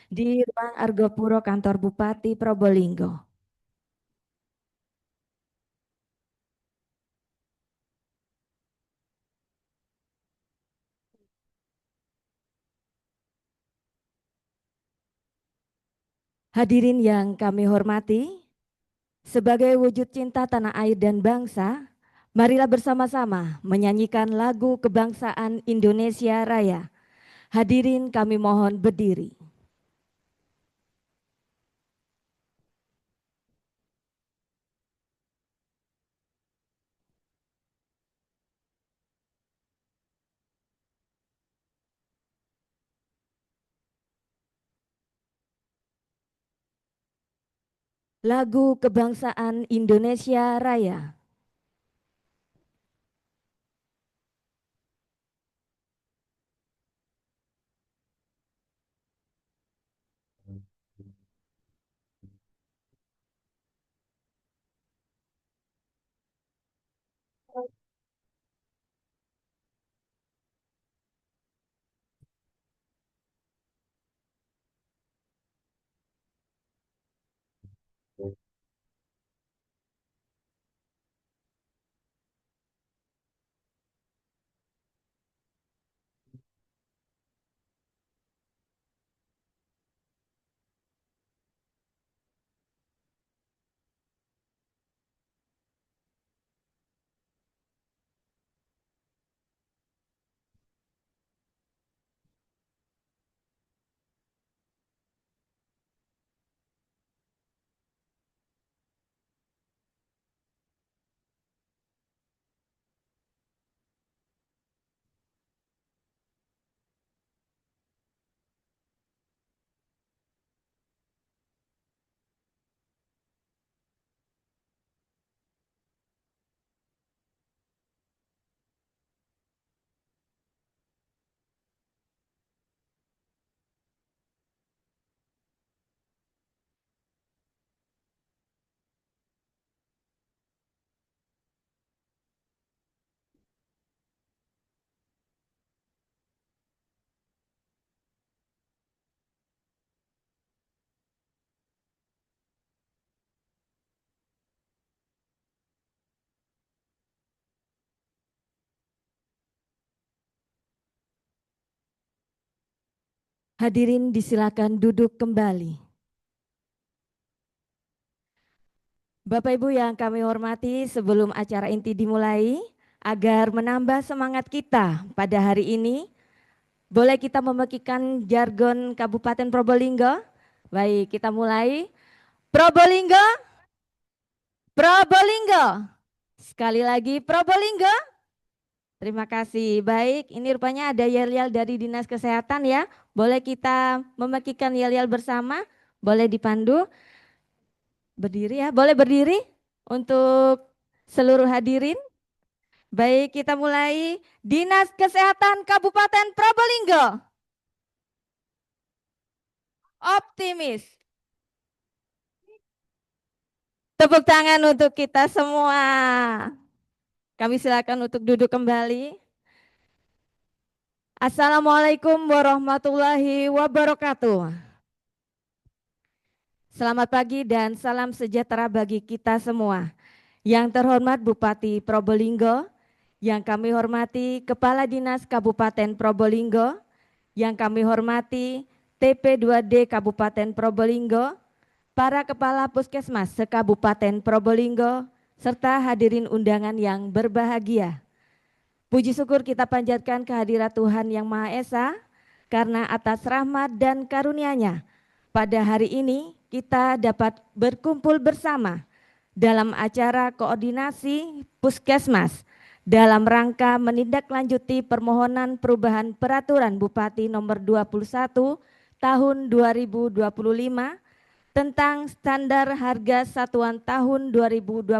di Ruang Argopuro Kantor Bupati Probolinggo. Hadirin yang kami hormati, sebagai wujud cinta tanah air dan bangsa, marilah bersama-sama menyanyikan lagu kebangsaan Indonesia Raya. Hadirin kami mohon berdiri. Lagu kebangsaan Indonesia Raya. Hadirin disilakan duduk kembali. Bapak Ibu yang kami hormati, sebelum acara inti dimulai, agar menambah semangat kita pada hari ini, boleh kita memekikan jargon Kabupaten Probolinggo? Baik, kita mulai. Probolinggo, Probolinggo. Sekali lagi Probolinggo. Terima kasih. Baik, ini rupanya ada yel-yel dari Dinas Kesehatan ya. Boleh kita memekikan yel-yel bersama? Boleh dipandu? Berdiri ya, boleh berdiri untuk seluruh hadirin. Baik, kita mulai. Dinas Kesehatan Kabupaten Probolinggo. Optimis. Tepuk tangan untuk kita semua. Kami silakan untuk duduk kembali. Assalamualaikum warahmatullahi wabarakatuh. Selamat pagi dan salam sejahtera bagi kita semua. Yang terhormat Bupati Probolinggo, yang kami hormati Kepala Dinas Kabupaten Probolinggo, yang kami hormati TP2D Kabupaten Probolinggo, para Kepala Puskesmas se-Kabupaten Probolinggo, serta hadirin undangan yang berbahagia. Puji syukur kita panjatkan kehadirat Tuhan Yang Maha Esa, karena atas rahmat dan karunia-Nya, pada hari ini kita dapat berkumpul bersama dalam acara koordinasi Puskesmas dalam rangka menindaklanjuti permohonan perubahan peraturan Bupati nomor 21 tahun 2025 tentang standar harga satuan tahun 2026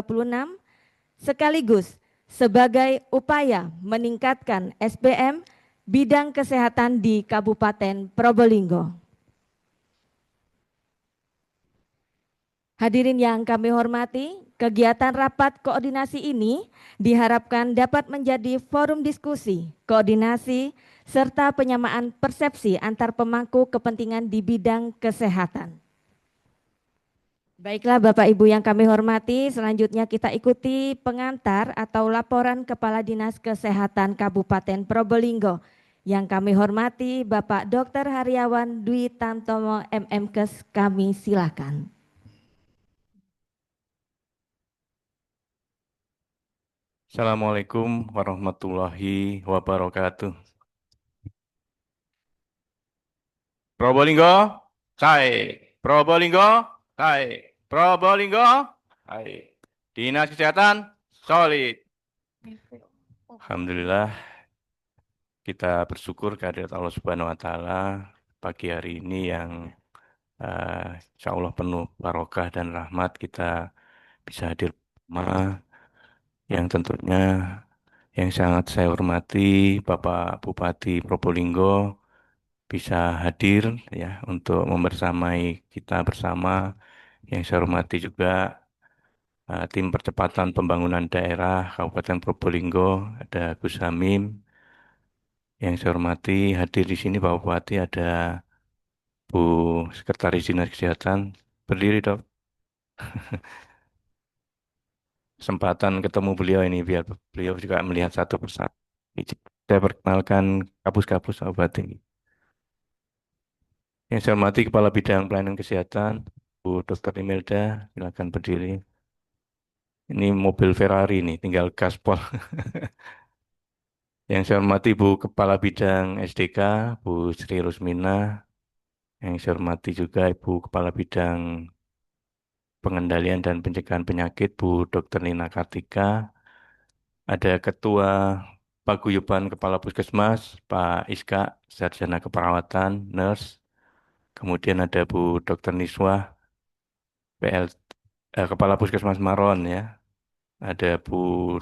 sekaligus sebagai upaya meningkatkan SPM bidang kesehatan di Kabupaten Probolinggo. Hadirin yang kami hormati, kegiatan rapat koordinasi ini diharapkan dapat menjadi forum diskusi, koordinasi, serta penyamaan persepsi antar pemangku kepentingan di bidang kesehatan. Baiklah Bapak Ibu yang kami hormati, selanjutnya kita ikuti pengantar atau laporan Kepala Dinas Kesehatan Kabupaten Probolinggo. Yang kami hormati Bapak Dr. Haryawan Dwi Tantomo MMKes, kami silakan. Assalamualaikum warahmatullahi wabarakatuh. Probolinggo, hai. Probolinggo, hai. Probolinggo, hai. Dinas Kesehatan, solid. Alhamdulillah, kita bersyukur kehadirat Allah Subhanahu wa Ta'ala pagi hari ini yang insya Allah penuh barokah dan rahmat kita bisa hadir bersama yang tentunya yang sangat saya hormati Bapak Bupati Probolinggo bisa hadir ya untuk membersamai kita bersama. Yang saya hormati juga tim percepatan pembangunan daerah Kabupaten Probolinggo, ada Gus Hamim. Yang saya hormati hadir di sini Pak Bupati, ada Bu Sekretaris Dinas Kesehatan. Berdiri dok. Kesempatan ketemu beliau ini biar beliau juga melihat satu persatu. Saya perkenalkan kapus-kapus Pak Bupati. Yang saya hormati Kepala Bidang Pelayanan Kesehatan, Bu Dr. Imelda, silakan berdiri. Ini mobil Ferrari nih, tinggal gaspol. Yang saya hormati Bu Kepala Bidang SDK, Bu Sri Rusmina. Yang saya hormati juga Ibu Kepala Bidang Pengendalian dan Pencegahan Penyakit, Bu Dr. Nina Kartika. Ada Ketua Paguyuban Kepala Puskesmas, Pak Iska, Sarjana Keperawatan, Nurse. Kemudian ada Bu Dr. Niswah, PL, Kepala Puskesmas Maron ya. Ada Bu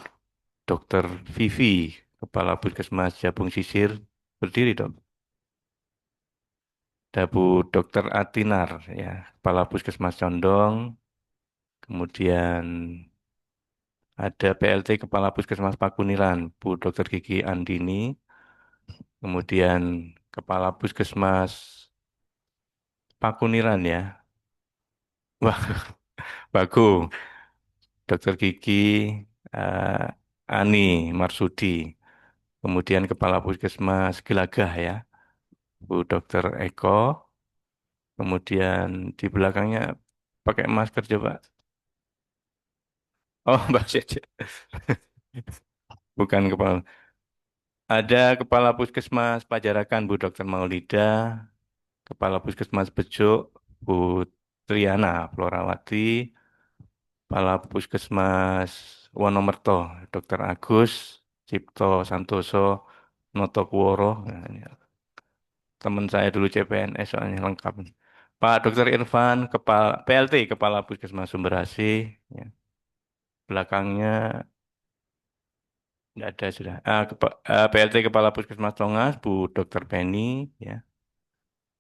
Dr. Vivi, Kepala Puskesmas Jabung Sisir. Berdiri dok. Ada Bu Dr. Atinar, ya, Kepala Puskesmas Condong. Kemudian ada PLT Kepala Puskesmas Pakuniran, Bu Dr. Gigi Andini. Kemudian Kepala Puskesmas Pakuniran ya. Wah, bagus. Dr. Gigi eh, Ani Marsudi. Kemudian Kepala Puskesmas Gelagah ya, Bu Dr. Eko. Kemudian di belakangnya pakai masker coba. Oh, Mbak Cece. Bukan kepala. Ada Kepala Puskesmas Pajarakan, Bu Dr. Maulida. Kepala Puskesmas Bejuk, Bu Triana Florawati. Kepala Puskesmas Wonomerto, Dr. Agus Cipto Santoso Notokuworo. Nah, ini teman saya dulu CPNS soalnya lengkap. Pak Dr. Irfan, Kepala PLT, Kepala Puskesmas Sumberasi. Ya. Belakangnya nggak ada sudah. PLT Kepala Puskesmas Tongas, Bu Dr. Penny. Ya.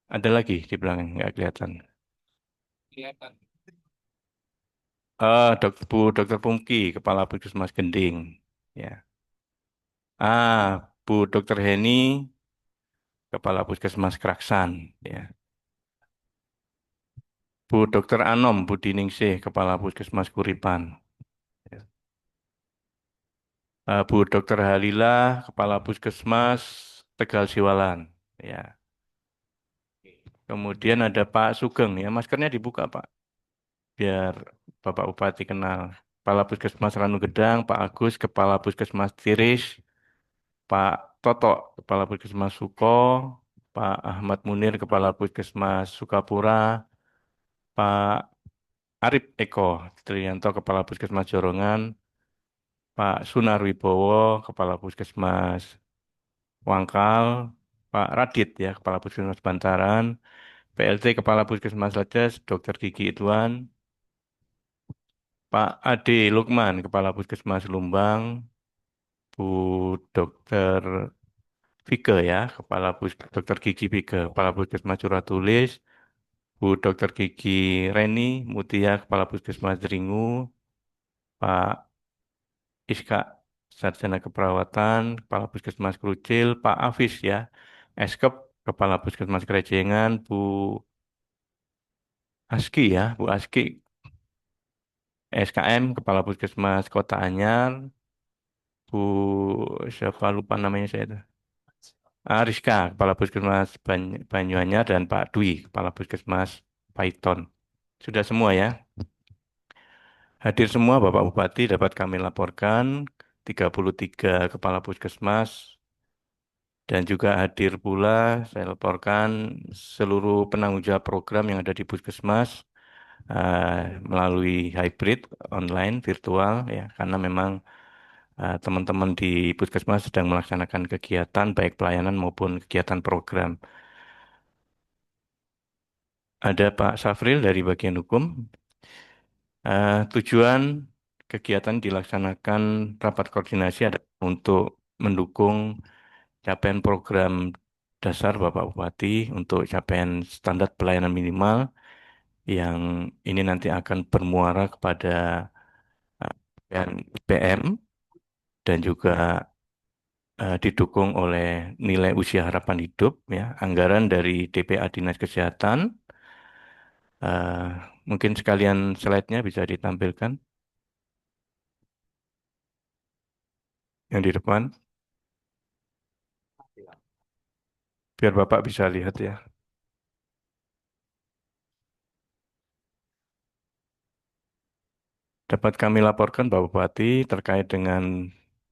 Ada lagi di belakang, nggak kelihatan. Kelihatan. Bu Dr. Pungki, Kepala Puskesmas Gending. Ya. Bu Dr. Heni, Kepala Puskesmas Kraksan. Ya. Bu Dr. Anom Budi Ningsih, Kepala Puskesmas Kuripan. Ya. Bu Dr. Halila, Kepala Puskesmas Tegal Siwalan. Ya. Kemudian ada Pak Sugeng, ya maskernya dibuka Pak, biar Bapak Bupati kenal. Kepala Puskesmas Ranu Gedang, Pak Agus, Kepala Puskesmas Tiris, Pak Toto, Kepala Puskesmas Suko, Pak Ahmad Munir, Kepala Puskesmas Sukapura, Pak Arif Eko Trianto, Kepala Puskesmas Jorongan, Pak Sunar Wibowo, Kepala Puskesmas Wangkal, Pak Radit, ya, Kepala Puskesmas Bantaran, PLT Kepala Puskesmas Leces, Dr. Gigi Idwan, Pak Ade Lukman, Kepala Puskesmas Lumbang, Bu Dr. Vike ya, Dr. Gigi Vike, Kepala Puskesmas Curatulis, Bu Dr. Gigi Reni Mutia, Kepala Puskesmas Deringu, Pak Iska Sarjana Keperawatan, Kepala Puskesmas Krucil, Pak Afis ya, Eskep, Kepala Puskesmas Kerejengan, Bu Aski ya, Bu Aski, SKM, Kepala Puskesmas Kota Anyar, Bu siapa lupa namanya saya itu. Rizka, Kepala Puskesmas Banyuanyar, dan Pak Dwi, Kepala Puskesmas Paiton. Sudah semua ya. Hadir semua Bapak Bupati dapat kami laporkan 33 Kepala Puskesmas dan juga hadir pula saya laporkan seluruh penanggung jawab program yang ada di Puskesmas melalui hybrid online virtual ya karena memang teman-teman di Puskesmas sedang melaksanakan kegiatan baik pelayanan maupun kegiatan program. Ada Pak Safril dari bagian hukum. Tujuan kegiatan dilaksanakan rapat koordinasi adalah untuk mendukung capaian program dasar Bapak Bupati untuk capaian standar pelayanan minimal yang ini nanti akan bermuara kepada capaian IPM dan juga didukung oleh nilai usia harapan hidup ya anggaran dari DPA Dinas Kesehatan. Eh, Mungkin sekalian slide-nya bisa ditampilkan yang di depan biar Bapak bisa lihat ya. Dapat kami laporkan Pak Bupati terkait dengan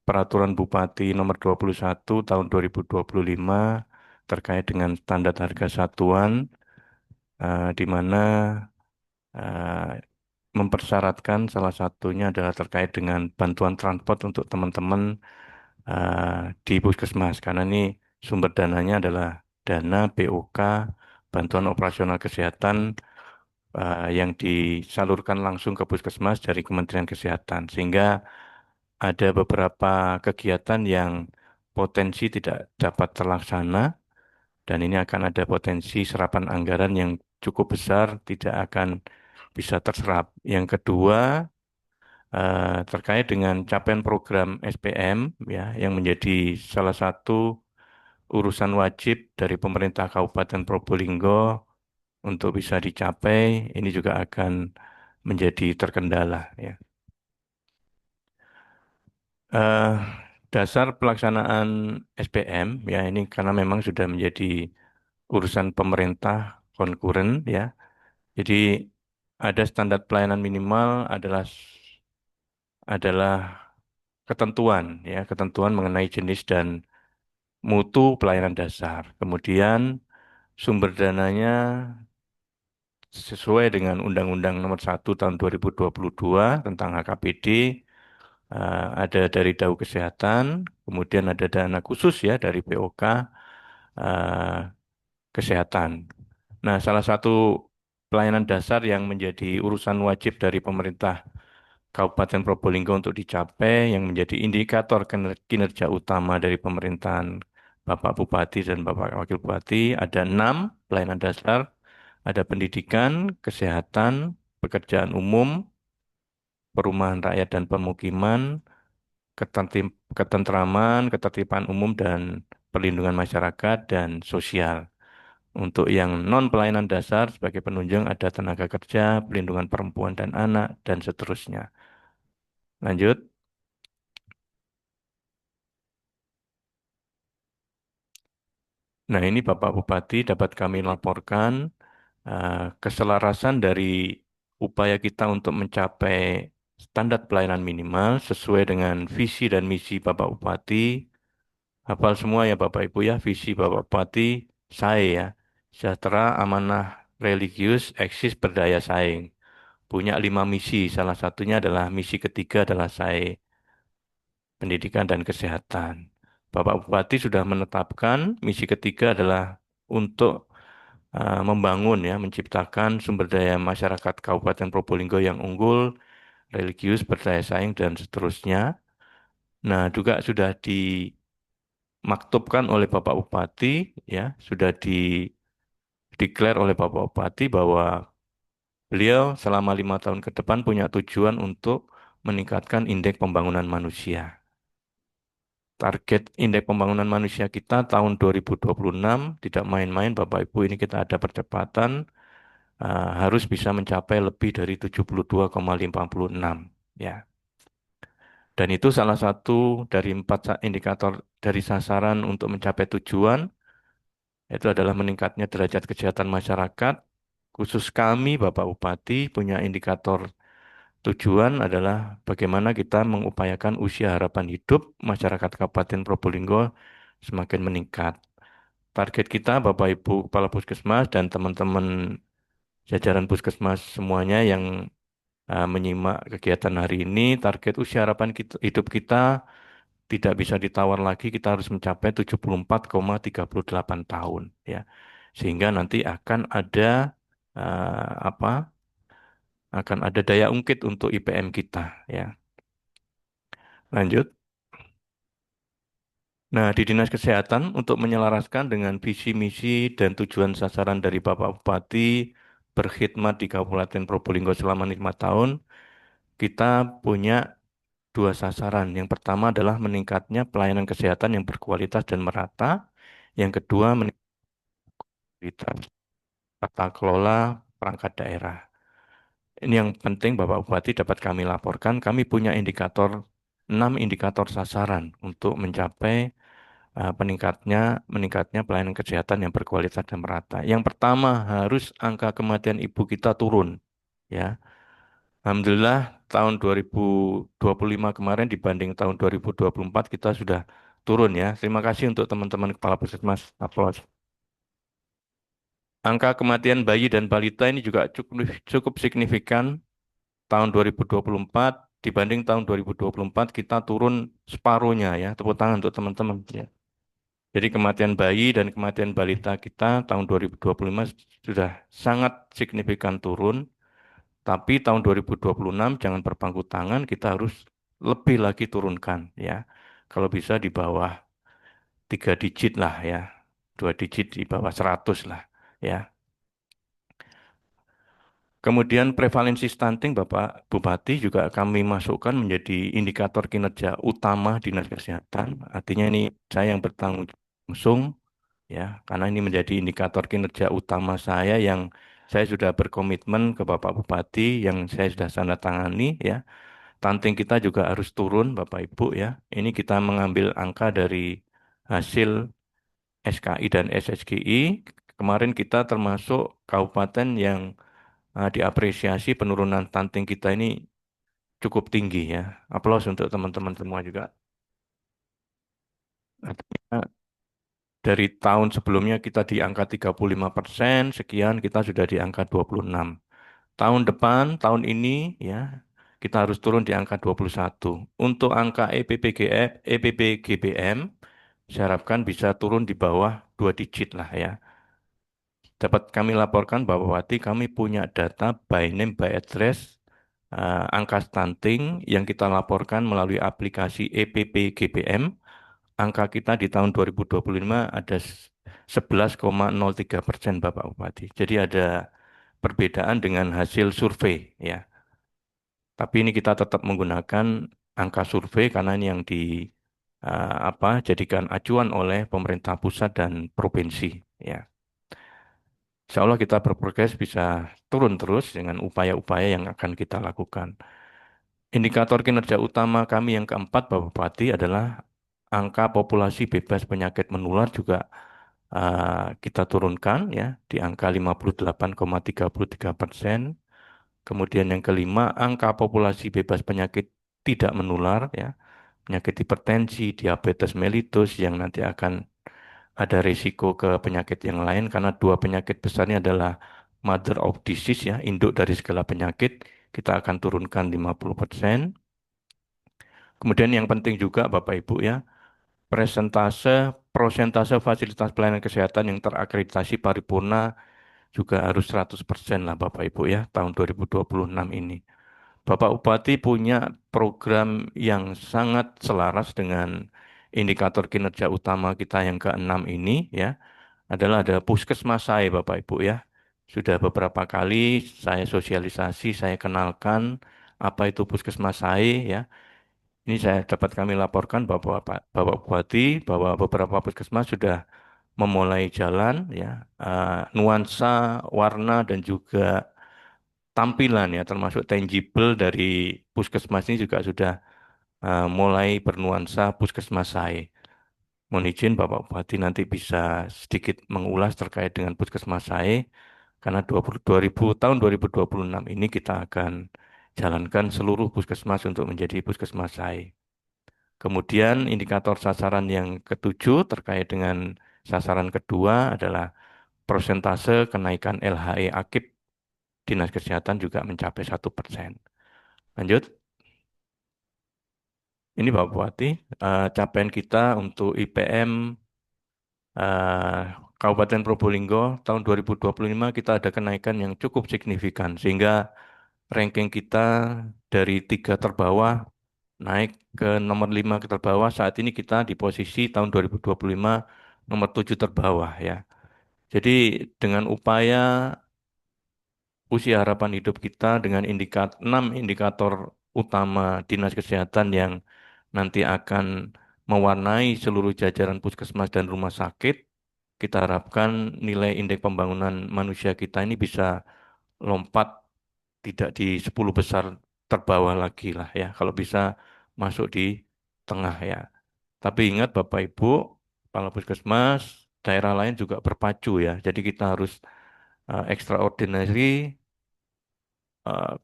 Peraturan Bupati Nomor 21 Tahun 2025 terkait dengan standar harga satuan di mana eh, mempersyaratkan salah satunya adalah terkait dengan bantuan transport untuk teman-teman di Puskesmas karena ini sumber dananya adalah dana BOK Bantuan Operasional Kesehatan yang disalurkan langsung ke Puskesmas dari Kementerian Kesehatan sehingga ada beberapa kegiatan yang potensi tidak dapat terlaksana dan ini akan ada potensi serapan anggaran yang cukup besar tidak akan bisa terserap. Yang kedua, terkait dengan capaian program SPM ya yang menjadi salah satu urusan wajib dari pemerintah Kabupaten Probolinggo untuk bisa dicapai, ini juga akan menjadi terkendala ya. Eh, Dasar pelaksanaan SPM ya ini karena memang sudah menjadi urusan pemerintah konkuren ya. Jadi ada standar pelayanan minimal adalah ketentuan ya, ketentuan mengenai jenis dan mutu pelayanan dasar. Kemudian sumber dananya sesuai dengan Undang-Undang Nomor 1 Tahun 2022 tentang HKPD ada dari DAU Kesehatan, kemudian ada dana khusus ya dari POK eh, Kesehatan. Nah, salah satu pelayanan dasar yang menjadi urusan wajib dari pemerintah Kabupaten Probolinggo untuk dicapai yang menjadi indikator kinerja utama dari pemerintahan Bapak Bupati dan Bapak Wakil Bupati ada 6 pelayanan dasar, ada pendidikan, kesehatan, pekerjaan umum, perumahan rakyat dan pemukiman, ketentraman, ketertiban umum dan perlindungan masyarakat dan sosial. Untuk yang non pelayanan dasar sebagai penunjang ada tenaga kerja, pelindungan perempuan dan anak, dan seterusnya. Lanjut. Nah, ini Bapak Bupati dapat kami laporkan keselarasan dari upaya kita untuk mencapai standar pelayanan minimal sesuai dengan visi dan misi Bapak Bupati. Hafal semua ya Bapak Ibu ya, visi Bapak Bupati, saya ya, sejahtera, amanah, religius, eksis, berdaya saing. Punya 5 misi, salah satunya adalah misi ketiga adalah saya, pendidikan dan kesehatan. Bapak Bupati sudah menetapkan misi ketiga adalah untuk membangun ya, menciptakan sumber daya masyarakat Kabupaten Probolinggo yang unggul, religius, berdaya saing, dan seterusnya. Nah, juga sudah dimaktubkan oleh Bapak Bupati, ya, sudah dideklar oleh Bapak Bupati bahwa beliau selama 5 tahun ke depan punya tujuan untuk meningkatkan indeks pembangunan manusia. Target Indeks Pembangunan Manusia kita tahun 2026 tidak main-main Bapak Ibu, ini kita ada percepatan harus bisa mencapai lebih dari 72,56 ya. Dan itu salah satu dari empat indikator dari sasaran untuk mencapai tujuan, itu adalah meningkatnya derajat kesehatan masyarakat. Khusus kami Bapak Bupati punya indikator tujuan adalah bagaimana kita mengupayakan usia harapan hidup masyarakat Kabupaten Probolinggo semakin meningkat. Target kita Bapak Ibu Kepala Puskesmas dan teman-teman jajaran Puskesmas semuanya yang menyimak kegiatan hari ini, target usia harapan hidup kita tidak bisa ditawar lagi, kita harus mencapai 74,38 tahun ya. Sehingga nanti akan ada apa? Akan ada daya ungkit untuk IPM kita ya. Lanjut. Nah, di Dinas Kesehatan untuk menyelaraskan dengan visi misi dan tujuan sasaran dari Bapak Bupati berkhidmat di Kabupaten Probolinggo selama 5 tahun, kita punya dua sasaran. Yang pertama adalah meningkatnya pelayanan kesehatan yang berkualitas dan merata. Yang kedua, meningkatkan tata kelola perangkat daerah. Ini yang penting Bapak Bupati dapat kami laporkan. Kami punya 6 indikator sasaran untuk mencapai meningkatnya pelayanan kesehatan yang berkualitas dan merata. Yang pertama harus angka kematian ibu kita turun, ya. Alhamdulillah tahun 2025 kemarin dibanding tahun 2024 kita sudah turun ya. Terima kasih untuk teman-teman kepala puskesmas. Aplaus. Angka kematian bayi dan balita ini juga cukup signifikan. Tahun 2024 dibanding tahun 2024 kita turun separuhnya ya. Tepuk tangan untuk teman-teman ya. Jadi kematian bayi dan kematian balita kita tahun 2025 sudah sangat signifikan turun, tapi tahun 2026 jangan berpangku tangan, kita harus lebih lagi turunkan ya. Kalau bisa di bawah 3 digit lah ya, 2 digit di bawah 100 lah ya. Kemudian prevalensi stunting Bapak Bupati juga kami masukkan menjadi indikator kinerja utama Dinas Kesehatan. Artinya ini saya yang bertanggung jawab langsung ya, karena ini menjadi indikator kinerja utama saya yang saya sudah berkomitmen ke Bapak Bupati yang saya sudah tanda tangani ya. Stunting kita juga harus turun Bapak Ibu ya. Ini kita mengambil angka dari hasil SKI dan SSGI. Kemarin kita termasuk kabupaten yang diapresiasi penurunan stunting kita ini cukup tinggi ya. Aplaus untuk teman-teman semua juga. Artinya dari tahun sebelumnya kita di angka 35%, sekian kita sudah di angka 26. Tahun depan, tahun ini ya, kita harus turun di angka 21. Untuk angka EPPGBM, saya harapkan bisa turun di bawah 2 digit lah ya. Dapat kami laporkan bahwa Wati kami punya data by name by address angka stunting yang kita laporkan melalui aplikasi EPPGBM. Angka kita di tahun 2025 ada 11,03% Bapak Bupati. Jadi ada perbedaan dengan hasil survei ya. Tapi ini kita tetap menggunakan angka survei karena ini yang jadikan acuan oleh pemerintah pusat dan provinsi ya. Insya Allah kita berprogres bisa turun terus dengan upaya-upaya yang akan kita lakukan. Indikator kinerja utama kami yang keempat, Bapak Bupati, adalah angka populasi bebas penyakit menular juga kita turunkan ya di angka 58,33%. Kemudian yang kelima, angka populasi bebas penyakit tidak menular ya, penyakit hipertensi, diabetes mellitus yang nanti akan ada risiko ke penyakit yang lain karena dua penyakit besarnya adalah mother of disease ya, induk dari segala penyakit, kita akan turunkan 50%. Kemudian yang penting juga Bapak Ibu ya, prosentase fasilitas pelayanan kesehatan yang terakreditasi paripurna juga harus 100% lah Bapak Ibu ya, tahun 2026 ini. Bapak Bupati punya program yang sangat selaras dengan indikator kinerja utama kita yang keenam ini ya, adalah ada puskesmas saya Bapak Ibu ya. Sudah beberapa kali saya sosialisasi, saya kenalkan apa itu puskesmas saya ya. Ini saya dapat kami laporkan Bapak Bupati bahwa beberapa puskesmas sudah memulai jalan ya, nuansa, warna dan juga tampilan ya termasuk tangible dari puskesmas ini juga sudah mulai bernuansa puskesmas saya. Mohon izin Bapak Bupati nanti bisa sedikit mengulas terkait dengan puskesmas saya karena tahun 2026 ini kita akan jalankan seluruh puskesmas untuk menjadi puskesmas saya. Kemudian indikator sasaran yang ketujuh terkait dengan sasaran kedua adalah persentase kenaikan LHE akib Dinas Kesehatan juga mencapai 1%. Lanjut, ini Bapak Bupati, capaian kita untuk IPM eh, Kabupaten Probolinggo tahun 2025 kita ada kenaikan yang cukup signifikan sehingga ranking kita dari tiga terbawah naik ke nomor 5 terbawah. Saat ini kita di posisi tahun 2025 nomor 7 terbawah ya. Jadi dengan upaya usia harapan hidup kita dengan 6 indikator utama Dinas Kesehatan yang nanti akan mewarnai seluruh jajaran puskesmas dan rumah sakit, kita harapkan nilai indeks pembangunan manusia kita ini bisa lompat tidak di 10 besar terbawah lagi lah ya, kalau bisa masuk di tengah ya. Tapi ingat Bapak Ibu, kepala puskesmas, daerah lain juga berpacu ya. Jadi kita harus extraordinary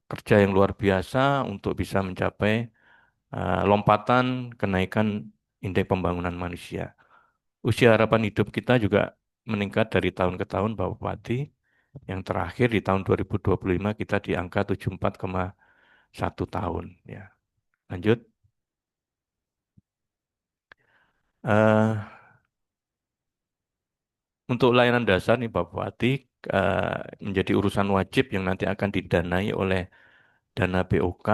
kerja yang luar biasa untuk bisa mencapai lompatan kenaikan indeks pembangunan manusia. Usia harapan hidup kita juga meningkat dari tahun ke tahun, Bapak Bupati. Yang terakhir di tahun 2025 kita di angka 74,1 tahun. Ya, lanjut. Eh, untuk layanan dasar nih Bapak Bupati menjadi urusan wajib yang nanti akan didanai oleh dana BOK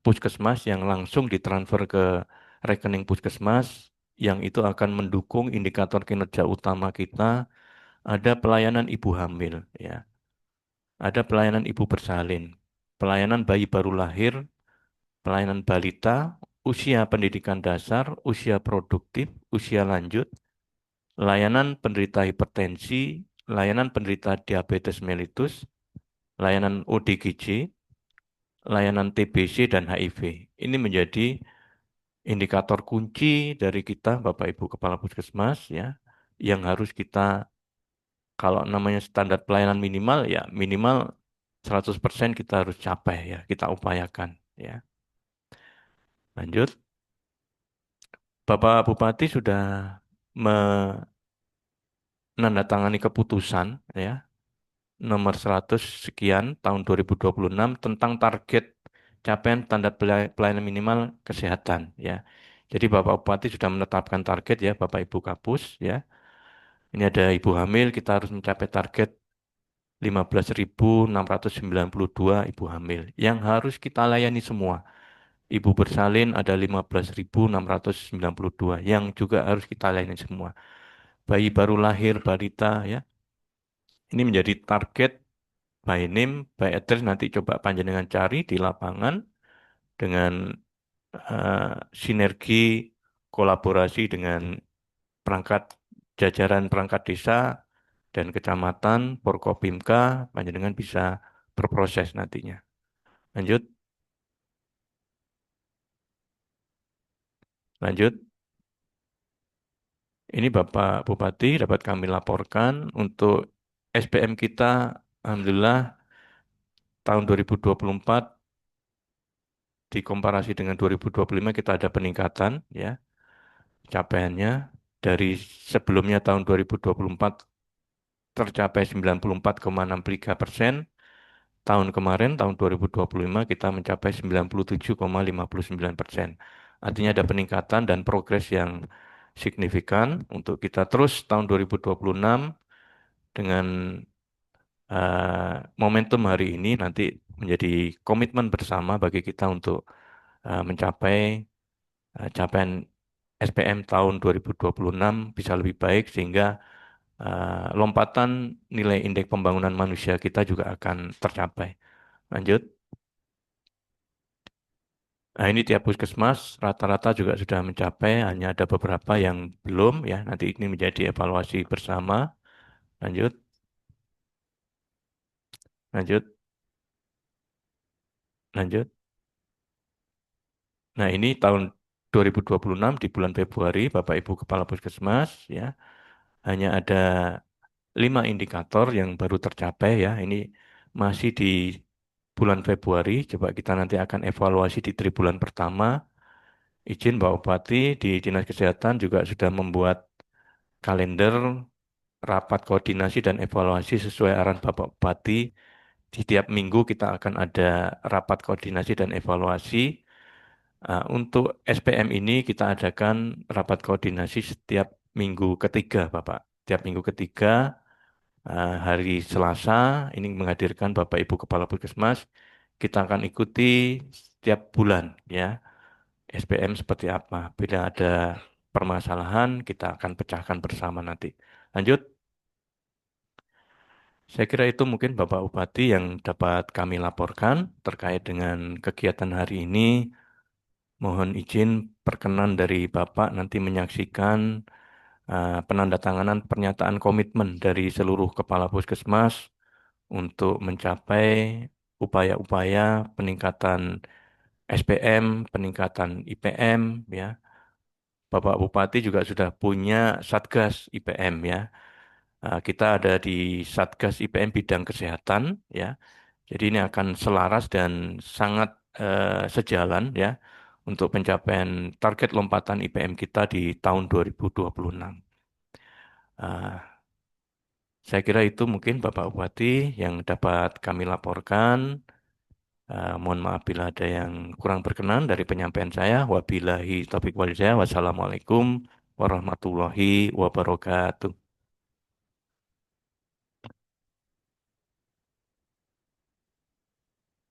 Puskesmas yang langsung ditransfer ke rekening Puskesmas yang itu akan mendukung indikator kinerja utama kita, ada pelayanan ibu hamil ya, ada pelayanan ibu bersalin, pelayanan bayi baru lahir, pelayanan balita, usia pendidikan dasar, usia produktif, usia lanjut, layanan penderita hipertensi, layanan penderita diabetes mellitus, layanan ODGJ, layanan TBC dan HIV. Ini menjadi indikator kunci dari kita, Bapak Ibu Kepala Puskesmas, ya, yang harus kita, kalau namanya standar pelayanan minimal, ya minimal 100% kita harus capai, ya, kita upayakan, ya. Lanjut, Bapak Bupati sudah menandatangani keputusan, ya, nomor 100 sekian tahun 2026 tentang target capaian standar pelayanan minimal kesehatan, ya. Jadi Bapak Bupati sudah menetapkan target ya, Bapak Ibu Kapus, ya. Ini ada ibu hamil, kita harus mencapai target 15.692 ibu hamil yang harus kita layani semua. Ibu bersalin ada 15.692 yang juga harus kita layani semua. Bayi baru lahir, balita ya. Ini menjadi target by name, by address nanti coba panjenengan cari di lapangan dengan eh, sinergi kolaborasi dengan perangkat jajaran perangkat desa dan kecamatan, Forkopimka, panjenengan bisa berproses nantinya. Lanjut, lanjut. Ini Bapak Bupati dapat kami laporkan untuk SPM kita, Alhamdulillah tahun 2024 dikomparasi dengan 2025 kita ada peningkatan ya capaiannya dari sebelumnya tahun 2024 tercapai 94,63%. Tahun kemarin, tahun 2025, kita mencapai 97,59%. Artinya ada peningkatan dan progres yang signifikan untuk kita terus tahun 2026 dengan momentum hari ini nanti menjadi komitmen bersama bagi kita untuk mencapai capaian SPM tahun 2026 bisa lebih baik sehingga lompatan nilai indeks pembangunan manusia kita juga akan tercapai. Lanjut. Nah, ini tiap puskesmas rata-rata juga sudah mencapai, hanya ada beberapa yang belum ya. Nanti ini menjadi evaluasi bersama. Lanjut, lanjut, lanjut. Nah, ini tahun 2026 di bulan Februari, Bapak Ibu Kepala Puskesmas ya, hanya ada 5 indikator yang baru tercapai ya. Ini masih di bulan Februari. Coba kita nanti akan evaluasi di triwulan pertama. Izin Pak Bupati di Dinas Kesehatan juga sudah membuat kalender rapat koordinasi dan evaluasi sesuai arahan Bapak Bupati. Di tiap minggu kita akan ada rapat koordinasi dan evaluasi. Untuk SPM ini kita adakan rapat koordinasi setiap minggu ketiga, Bapak. Tiap minggu ketiga, hari Selasa, ini menghadirkan Bapak Ibu Kepala Puskesmas. Kita akan ikuti setiap bulan, ya. SPM seperti apa. Bila ada permasalahan, kita akan pecahkan bersama nanti. Lanjut. Saya kira itu mungkin Bapak Bupati yang dapat kami laporkan terkait dengan kegiatan hari ini. Mohon izin perkenan dari Bapak nanti menyaksikan penandatanganan pernyataan komitmen dari seluruh kepala puskesmas untuk mencapai upaya-upaya peningkatan SPM, peningkatan IPM, ya. Bapak Bupati juga sudah punya Satgas IPM, ya. Kita ada di Satgas IPM bidang kesehatan, ya. Jadi ini akan selaras dan sangat sejalan, ya, untuk pencapaian target lompatan IPM kita di tahun 2026. Ah, saya kira itu mungkin Bapak Bupati yang dapat kami laporkan. Mohon maaf bila ada yang kurang berkenan dari penyampaian saya. Wabillahi taufiq wal hidayah. Wassalamualaikum warahmatullahi wabarakatuh.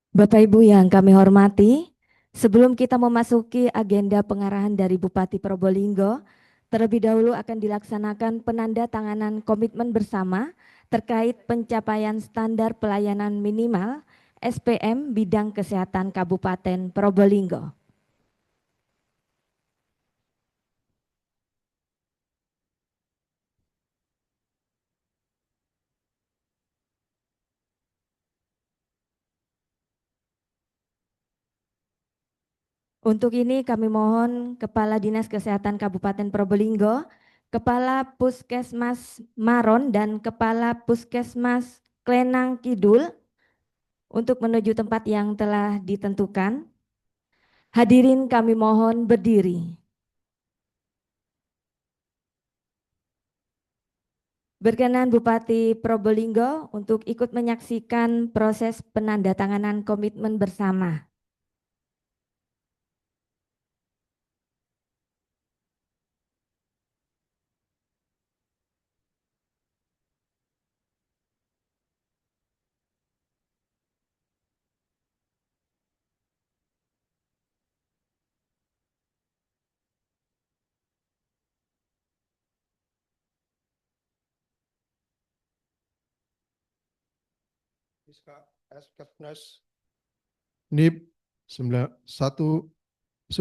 Bapak Ibu yang kami hormati, sebelum kita memasuki agenda pengarahan dari Bupati Probolinggo, terlebih dahulu akan dilaksanakan penandatanganan komitmen bersama terkait pencapaian standar pelayanan minimal SPM bidang kesehatan Kabupaten Probolinggo. Untuk ini kami mohon Kepala Dinas Kesehatan Kabupaten Probolinggo, Kepala Puskesmas Maron dan Kepala Puskesmas Klenang Kidul untuk menuju tempat yang telah ditentukan. Hadirin kami mohon berdiri. Berkenan Bupati Probolinggo untuk ikut menyaksikan proses penandatanganan komitmen bersama. Eskatnas NIP 97603052006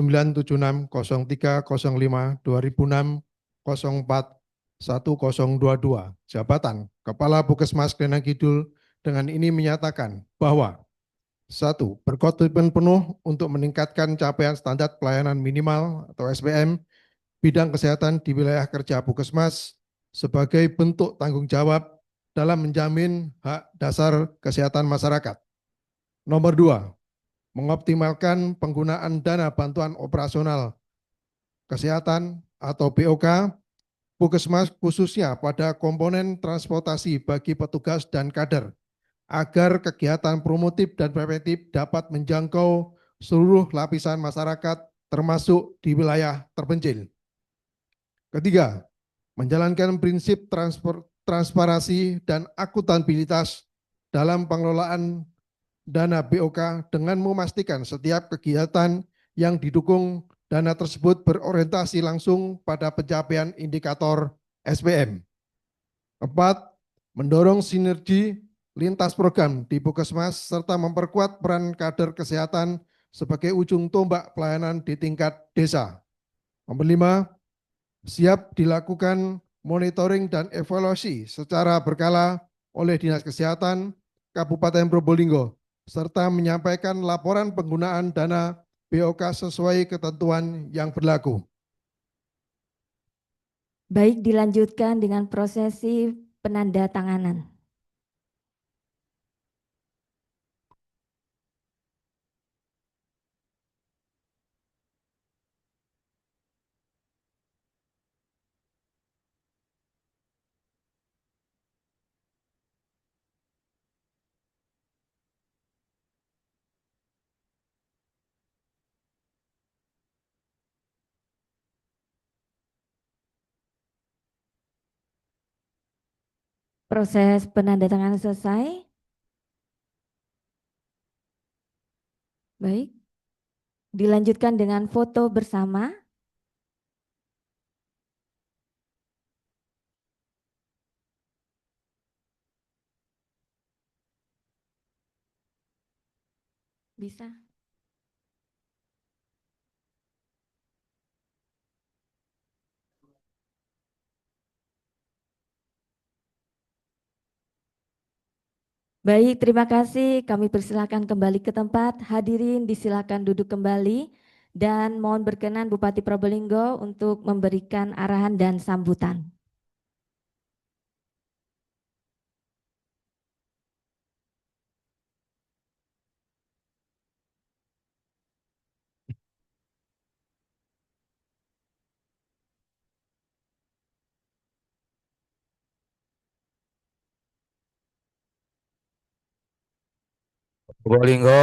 Jabatan Kepala Puskesmas Klenang Kidul dengan ini menyatakan bahwa 1. Berkomitmen penuh untuk meningkatkan capaian standar pelayanan minimal atau SPM bidang kesehatan di wilayah kerja Puskesmas sebagai bentuk tanggung jawab dalam menjamin hak dasar kesehatan masyarakat. Nomor 2, mengoptimalkan penggunaan dana bantuan operasional kesehatan atau BOK Puskesmas khususnya pada komponen transportasi bagi petugas dan kader agar kegiatan promotif dan preventif dapat menjangkau seluruh lapisan masyarakat termasuk di wilayah terpencil. Ketiga, menjalankan prinsip transparansi dan akuntabilitas dalam pengelolaan dana BOK dengan memastikan setiap kegiatan yang didukung dana tersebut berorientasi langsung pada pencapaian indikator SPM. 4. Mendorong sinergi lintas program di Puskesmas serta memperkuat peran kader kesehatan sebagai ujung tombak pelayanan di tingkat desa. Nomor 5, siap dilakukan monitoring dan evaluasi secara berkala oleh Dinas Kesehatan Kabupaten Probolinggo, serta menyampaikan laporan penggunaan dana BOK sesuai ketentuan yang berlaku. Baik, dilanjutkan dengan prosesi penandatanganan. Proses penandatanganan selesai. Baik. Dilanjutkan dengan foto bersama. Bisa. Baik, terima kasih. Kami persilakan kembali ke tempat. Hadirin disilakan duduk kembali dan mohon berkenan Bupati Probolinggo untuk memberikan arahan dan sambutan. Probolinggo,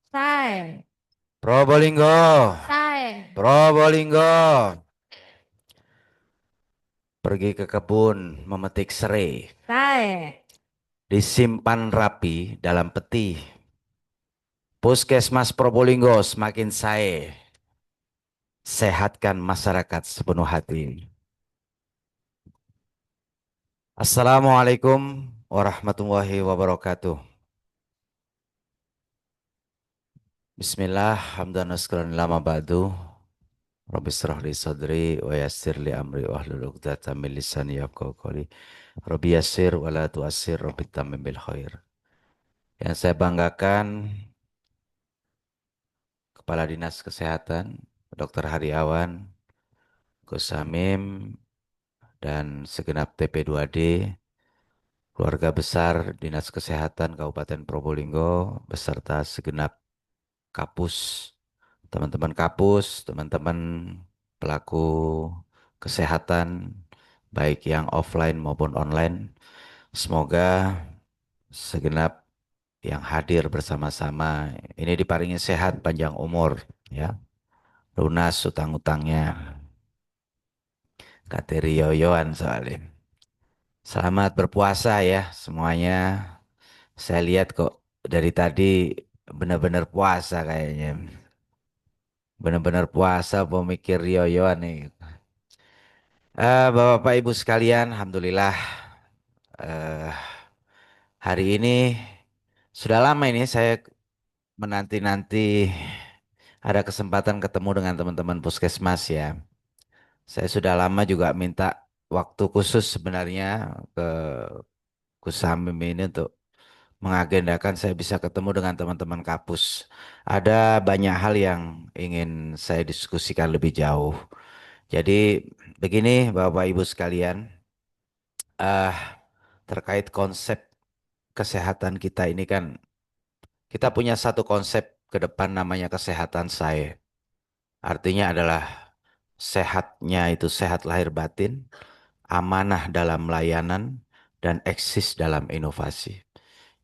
Sai, Probolinggo, sai, Probolinggo. Pergi ke kebun memetik serai, sai. disimpan rapi dalam peti. Puskesmas Probolinggo semakin sae. Sehatkan masyarakat sepenuh hati. Assalamualaikum warahmatullahi wabarakatuh. Bismillah, hamdan wassalam lama ba'du. Rabbi syrah li sadri wa yassir li amri wa hlul 'uqdatam min lisani yafqahu qawli. Rabbi yassir wa la tu'assir, Rabbi tammim bil khair. Yang saya banggakan Kepala Dinas Kesehatan Dr. Hariawan, Gus Samim, dan segenap TP2D, keluarga besar Dinas Kesehatan Kabupaten Probolinggo, beserta segenap kapus, teman-teman kapus, teman-teman pelaku kesehatan, baik yang offline maupun online. Semoga segenap yang hadir bersama-sama ini diparingi sehat, panjang umur, ya, lunas utang-utangnya. Kata Yoyoan soalnya. Selamat berpuasa ya semuanya. Saya lihat kok dari tadi benar-benar puasa kayaknya. Benar-benar puasa pemikir Yoyoan nih. Bapak-bapak Ibu sekalian, Alhamdulillah eh, hari ini sudah lama ini saya menanti-nanti ada kesempatan ketemu dengan teman-teman puskesmas ya. Saya sudah lama juga minta waktu khusus sebenarnya ke Gus Samim ini untuk mengagendakan saya bisa ketemu dengan teman-teman kapus. Ada banyak hal yang ingin saya diskusikan lebih jauh. Jadi begini Bapak Ibu sekalian, eh terkait konsep kesehatan kita ini kan kita punya satu konsep ke depan namanya kesehatan saya. Artinya adalah sehatnya itu sehat lahir batin, amanah dalam layanan, dan eksis dalam inovasi.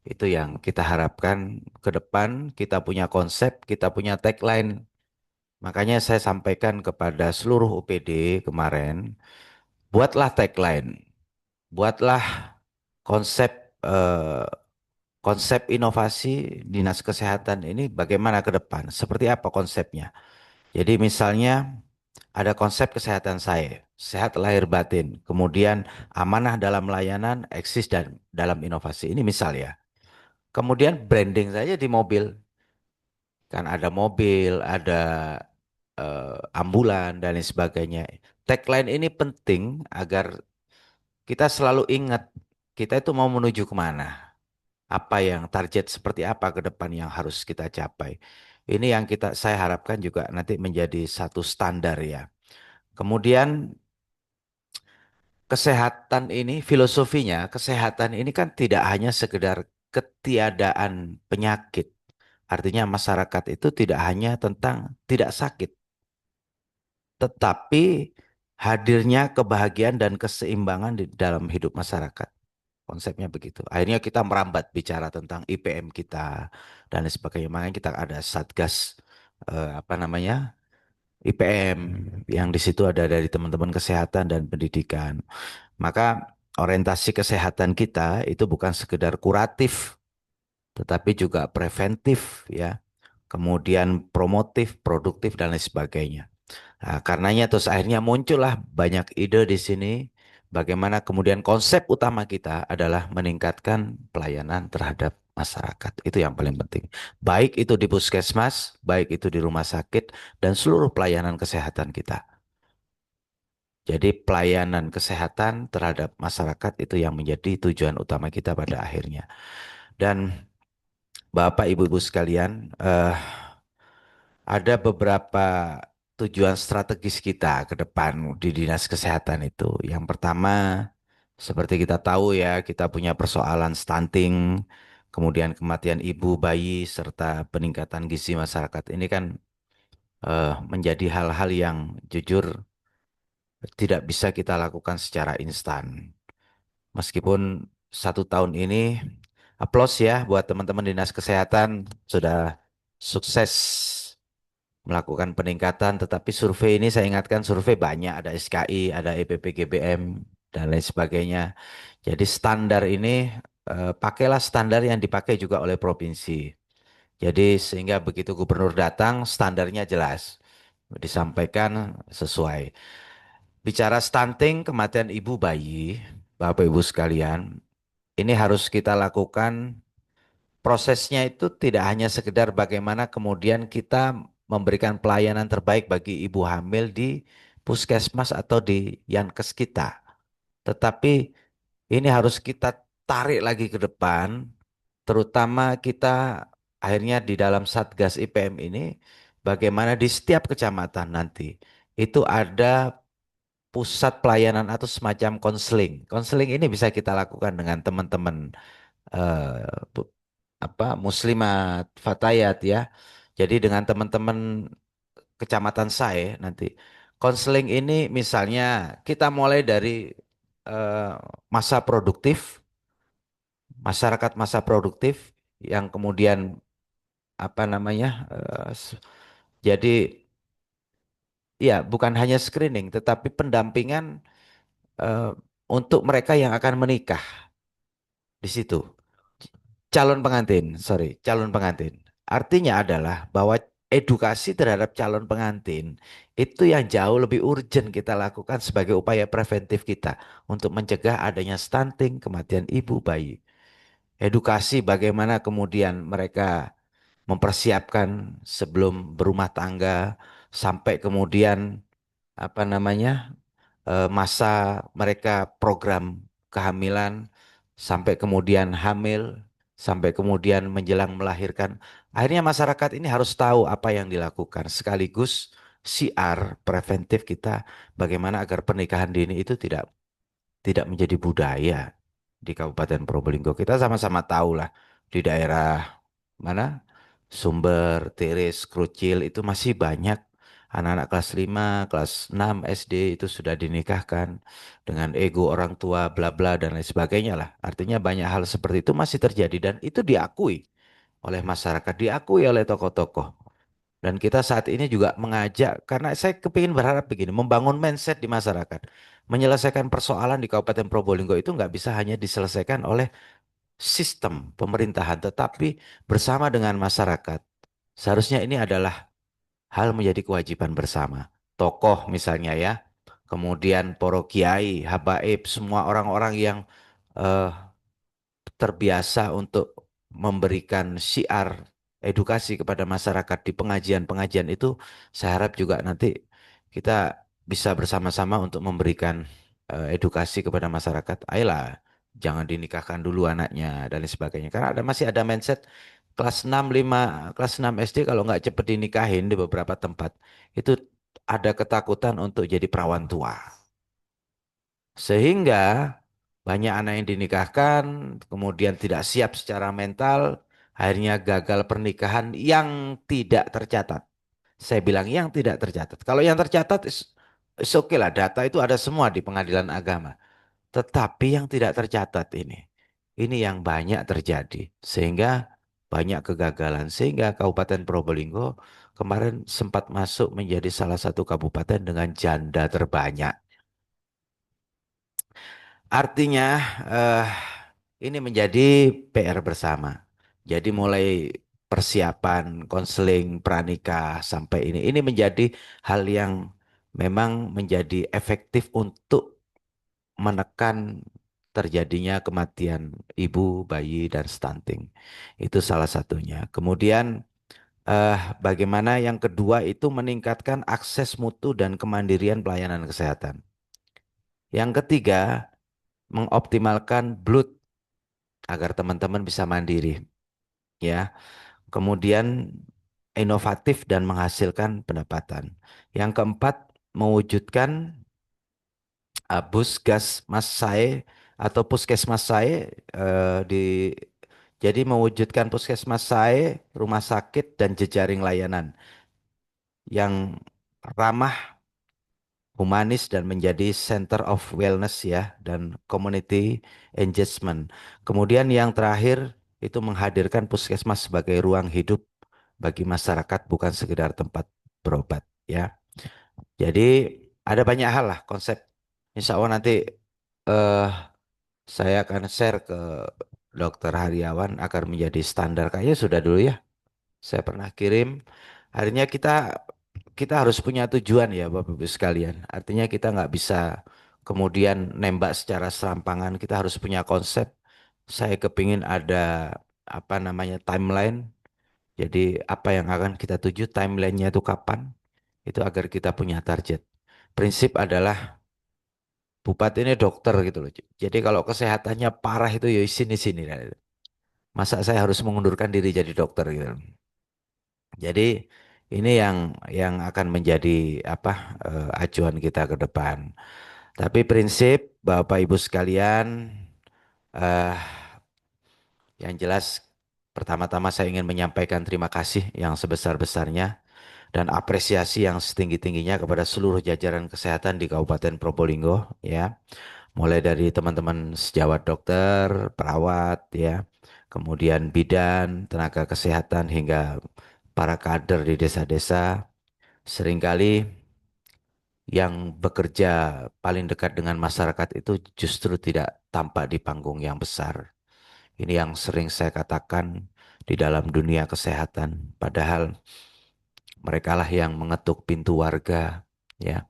Itu yang kita harapkan ke depan, kita punya konsep, kita punya tagline. Makanya saya sampaikan kepada seluruh UPD kemarin, buatlah tagline, buatlah konsep eh, konsep inovasi Dinas Kesehatan ini bagaimana ke depan, seperti apa konsepnya. Jadi misalnya ada konsep kesehatan saya, sehat lahir batin, kemudian amanah dalam layanan, eksis dan dalam inovasi. Ini misal ya. Kemudian branding saja di mobil. kan ada mobil, ada ambulan dan lain sebagainya. Tagline ini penting agar kita selalu ingat kita itu mau menuju kemana, apa yang target seperti apa ke depan yang harus kita capai. Ini yang saya harapkan juga nanti menjadi satu standar ya. Kemudian kesehatan ini, filosofinya, kesehatan ini kan tidak hanya sekedar ketiadaan penyakit. Artinya masyarakat itu tidak hanya tentang tidak sakit, tetapi hadirnya kebahagiaan dan keseimbangan di dalam hidup masyarakat. Konsepnya begitu. Akhirnya kita merambat bicara tentang IPM kita dan lain sebagainya. Makanya kita ada Satgas apa namanya? IPM yang di situ ada dari teman-teman kesehatan dan pendidikan. Maka orientasi kesehatan kita itu bukan sekedar kuratif, tetapi juga preventif ya. Kemudian promotif, produktif dan lain sebagainya. Nah, karenanya terus akhirnya muncullah banyak ide di sini. Bagaimana kemudian konsep utama kita adalah meningkatkan pelayanan terhadap masyarakat. Itu yang paling penting. Baik itu di puskesmas, baik itu di rumah sakit, dan seluruh pelayanan kesehatan kita. Jadi pelayanan kesehatan terhadap masyarakat itu yang menjadi tujuan utama kita pada akhirnya. Dan Bapak Ibu-Ibu sekalian, ada beberapa tujuan strategis kita ke depan di Dinas Kesehatan itu. Yang pertama, seperti kita tahu ya, kita punya persoalan stunting, kemudian kematian ibu, bayi, serta peningkatan gizi masyarakat. Ini kan menjadi hal-hal yang jujur tidak bisa kita lakukan secara instan. Meskipun 1 tahun ini, aplaus ya buat teman-teman Dinas Kesehatan sudah sukses melakukan peningkatan, tetapi survei ini saya ingatkan survei banyak, ada SKI, ada EPPGBM, dan lain sebagainya. Jadi standar ini, pakailah standar yang dipakai juga oleh provinsi. Jadi sehingga begitu gubernur datang, standarnya jelas, disampaikan sesuai. Bicara stunting, kematian ibu bayi, Bapak Ibu sekalian, ini harus kita lakukan. Prosesnya itu tidak hanya sekedar bagaimana kemudian kita memberikan pelayanan terbaik bagi ibu hamil di puskesmas atau di Yankes kita. Tetapi ini harus kita tarik lagi ke depan, terutama kita akhirnya di dalam Satgas IPM ini, bagaimana di setiap kecamatan nanti itu ada pusat pelayanan atau semacam konseling. Konseling ini bisa kita lakukan dengan teman-teman eh, muslimat, fatayat ya. Jadi dengan teman-teman kecamatan saya nanti konseling ini misalnya kita mulai dari eh, masa produktif, masyarakat masa produktif yang kemudian apa namanya jadi ya bukan hanya screening tetapi pendampingan eh, untuk mereka yang akan menikah di situ. Calon pengantin. Artinya adalah bahwa edukasi terhadap calon pengantin itu yang jauh lebih urgent kita lakukan sebagai upaya preventif kita untuk mencegah adanya stunting, kematian ibu bayi. Edukasi bagaimana kemudian mereka mempersiapkan sebelum berumah tangga sampai kemudian apa namanya masa mereka program kehamilan sampai kemudian hamil, sampai kemudian menjelang melahirkan. Akhirnya masyarakat ini harus tahu apa yang dilakukan. Sekaligus siar preventif kita bagaimana agar pernikahan dini itu tidak menjadi budaya di Kabupaten Probolinggo. Kita sama-sama tahu lah di daerah mana Sumber, Tiris, Krucil itu masih banyak anak-anak kelas 5, kelas 6 SD itu sudah dinikahkan dengan ego orang tua, bla bla dan lain sebagainya lah. Artinya banyak hal seperti itu masih terjadi dan itu diakui oleh masyarakat, diakui oleh tokoh-tokoh. Dan kita saat ini juga mengajak, karena saya kepingin berharap begini, membangun mindset di masyarakat. Menyelesaikan persoalan di Kabupaten Probolinggo itu nggak bisa hanya diselesaikan oleh sistem pemerintahan, tetapi bersama dengan masyarakat. Seharusnya ini adalah hal menjadi kewajiban bersama. Tokoh misalnya ya, kemudian poro kiai, habaib, semua orang-orang yang eh, terbiasa untuk memberikan syiar edukasi kepada masyarakat di pengajian-pengajian itu, saya harap juga nanti kita bisa bersama-sama untuk memberikan edukasi kepada masyarakat. Ayolah, jangan dinikahkan dulu anaknya dan lain sebagainya. Karena masih ada mindset kelas 6, 5, kelas 6 SD kalau nggak cepet dinikahin di beberapa tempat, itu ada ketakutan untuk jadi perawan tua. Sehingga banyak anak yang dinikahkan, kemudian tidak siap secara mental, akhirnya gagal pernikahan yang tidak tercatat. Saya bilang yang tidak tercatat. Kalau yang tercatat, is okay lah, data itu ada semua di pengadilan agama. Tetapi yang tidak tercatat ini yang banyak terjadi. Sehingga banyak kegagalan. Sehingga Kabupaten Probolinggo kemarin sempat masuk menjadi salah satu kabupaten dengan janda terbanyak. Artinya eh, ini menjadi PR bersama. Jadi mulai persiapan, konseling, pranikah sampai ini menjadi hal yang memang menjadi efektif untuk menekan terjadinya kematian ibu, bayi, dan stunting. Itu salah satunya. Kemudian bagaimana yang kedua itu meningkatkan akses mutu dan kemandirian pelayanan kesehatan. Yang ketiga, mengoptimalkan blood agar teman-teman bisa mandiri, ya. Kemudian inovatif dan menghasilkan pendapatan. Yang keempat, mewujudkan Pusgas Sae atau Puskesmas Sae jadi mewujudkan Puskesmas Sae, rumah sakit dan jejaring layanan yang ramah, humanis dan menjadi center of wellness ya dan community engagement. Kemudian yang terakhir itu menghadirkan puskesmas sebagai ruang hidup bagi masyarakat bukan sekedar tempat berobat ya. Jadi ada banyak hal lah konsep. Insya Allah nanti eh, saya akan share ke Dokter Haryawan agar menjadi standar. Kayaknya sudah dulu ya. Saya pernah kirim. Akhirnya kita harus punya tujuan ya Bapak Ibu sekalian. Artinya kita nggak bisa kemudian nembak secara serampangan. Kita harus punya konsep. Saya kepingin ada apa namanya timeline. Jadi apa yang akan kita tuju, timelinenya itu kapan? Itu agar kita punya target. Prinsip adalah Bupati ini dokter gitu loh. Jadi kalau kesehatannya parah itu ya sini-sini. Masa saya harus mengundurkan diri jadi dokter gitu. Jadi ini yang akan menjadi apa acuan kita ke depan. Tapi prinsip Bapak Ibu sekalian, eh, yang jelas pertama-tama saya ingin menyampaikan terima kasih yang sebesar-besarnya dan apresiasi yang setinggi-tingginya kepada seluruh jajaran kesehatan di Kabupaten Probolinggo ya. Mulai dari teman-teman sejawat dokter, perawat ya, kemudian bidan, tenaga kesehatan hingga para kader di desa-desa. Seringkali yang bekerja paling dekat dengan masyarakat itu justru tidak tampak di panggung yang besar. Ini yang sering saya katakan di dalam dunia kesehatan. Padahal merekalah yang mengetuk pintu warga, ya.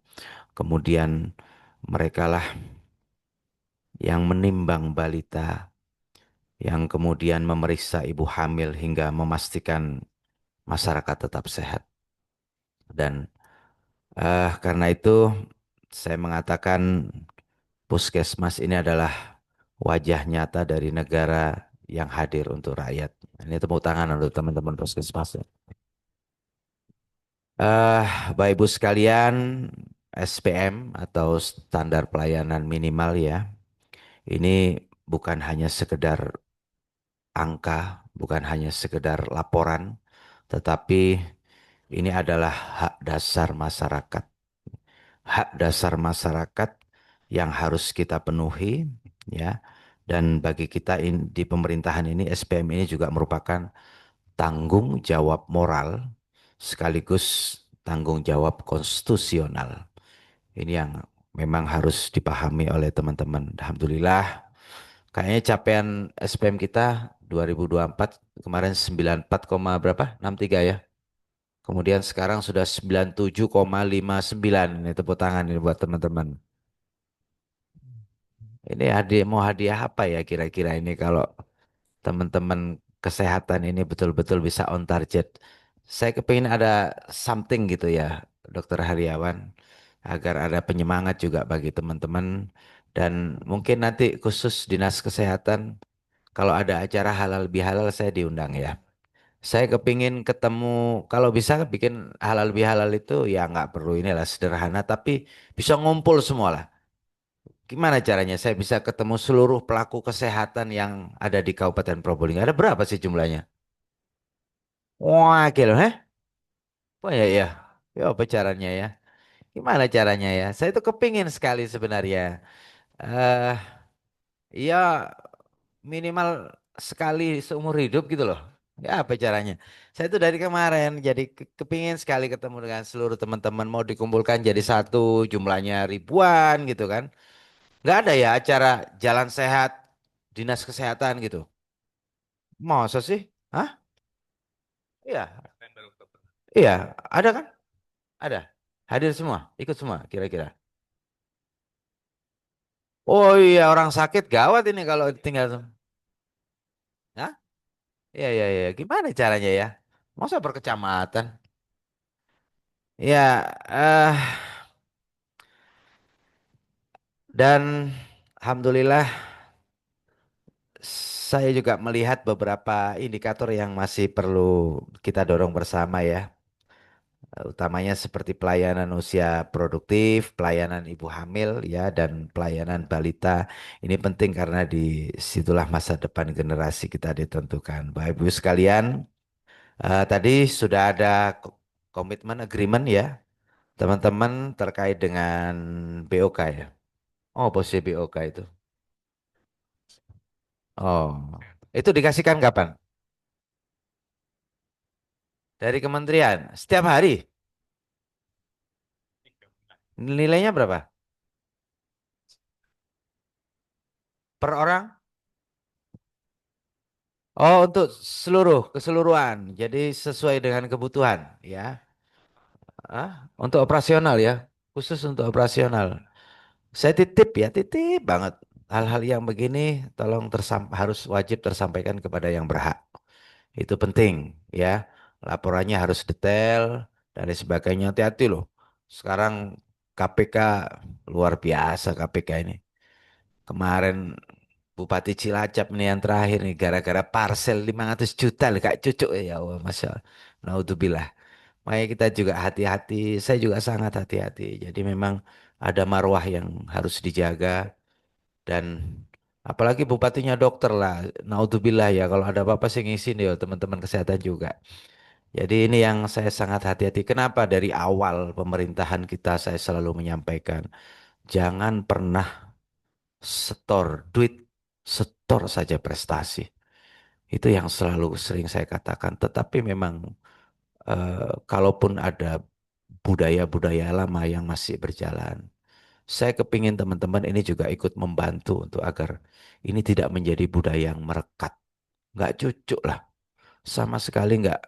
Kemudian merekalah yang menimbang balita, yang kemudian memeriksa ibu hamil hingga memastikan masyarakat tetap sehat. Dan karena itu saya mengatakan Puskesmas ini adalah wajah nyata dari negara yang hadir untuk rakyat. Ini tepuk tangan untuk teman-teman Puskesmas. Bapak Ibu sekalian, SPM atau standar pelayanan minimal ya, ini bukan hanya sekedar angka, bukan hanya sekedar laporan, tetapi ini adalah hak dasar masyarakat. Hak dasar masyarakat yang harus kita penuhi ya. Dan bagi kita di pemerintahan ini SPM ini juga merupakan tanggung jawab moral sekaligus tanggung jawab konstitusional. Ini yang memang harus dipahami oleh teman-teman. Alhamdulillah kayaknya capaian SPM kita 2024 kemarin 94, berapa? 63 ya. Kemudian sekarang sudah 97,59. Ini tepuk tangan ini buat teman-teman. Ini mau hadiah apa ya kira-kira ini kalau teman-teman kesehatan ini betul-betul bisa on target. Saya kepingin ada something gitu ya, Dokter Hariawan, agar ada penyemangat juga bagi teman-teman. Dan mungkin nanti khusus Dinas Kesehatan, kalau ada acara halal bihalal saya diundang ya. Saya kepingin ketemu, kalau bisa bikin halal bihalal itu ya nggak perlu inilah sederhana, tapi bisa ngumpul semua lah. Gimana caranya saya bisa ketemu seluruh pelaku kesehatan yang ada di Kabupaten Probolinggo? Ada berapa sih jumlahnya? Wah, kilo, heh? Oh ya ya. Ya apa caranya ya? Gimana caranya ya? Saya tuh kepingin sekali sebenarnya. eh Ya minimal sekali seumur hidup gitu loh. Ya apa caranya? Saya tuh dari kemarin jadi kepingin sekali ketemu dengan seluruh teman-teman mau dikumpulkan jadi satu jumlahnya ribuan gitu kan. Nggak ada ya acara jalan sehat dinas kesehatan gitu. Masa sih? Hah? Iya, iya, ada kan? Ada. Hadir semua, ikut semua kira-kira. Oh iya, orang sakit gawat ini kalau tinggal. Hah? Iya, iya, iya. Gimana caranya ya? Masa berkecamatan? Ya, dan alhamdulillah saya juga melihat beberapa indikator yang masih perlu kita dorong bersama ya. Utamanya seperti pelayanan usia produktif, pelayanan ibu hamil ya, dan pelayanan balita. Ini penting karena di situlah masa depan generasi kita ditentukan. Bapak Ibu sekalian, tadi sudah ada komitmen agreement ya, teman-teman terkait dengan BOK ya. Oh, posisi BOK itu. Oh, itu dikasihkan kapan? Dari kementerian. Setiap hari. Nilainya berapa? Per orang? Oh, untuk keseluruhan. Jadi sesuai dengan kebutuhan, ya. Untuk operasional ya. Khusus untuk operasional. Saya titip ya, titip banget. Hal-hal yang begini tolong harus wajib tersampaikan kepada yang berhak. Itu penting, ya. Laporannya harus detail dan lain sebagainya. Hati-hati loh. Sekarang KPK luar biasa KPK ini. Kemarin Bupati Cilacap nih yang terakhir nih gara-gara parcel 500 juta loh Kak Cucuk ya Allah Masya Allah. Naudzubillah. Makanya kita juga hati-hati, saya juga sangat hati-hati. Jadi memang ada marwah yang harus dijaga dan apalagi bupatinya dokter lah. Naudzubillah ya kalau ada apa-apa sih ngisi nih teman-teman kesehatan juga. Jadi ini yang saya sangat hati-hati. Kenapa dari awal pemerintahan kita saya selalu menyampaikan jangan pernah setor duit, setor saja prestasi. Itu yang selalu sering saya katakan. Tetapi memang kalaupun ada budaya-budaya lama yang masih berjalan, saya kepingin teman-teman ini juga ikut membantu untuk agar ini tidak menjadi budaya yang merekat. Nggak cucuk lah. Sama sekali nggak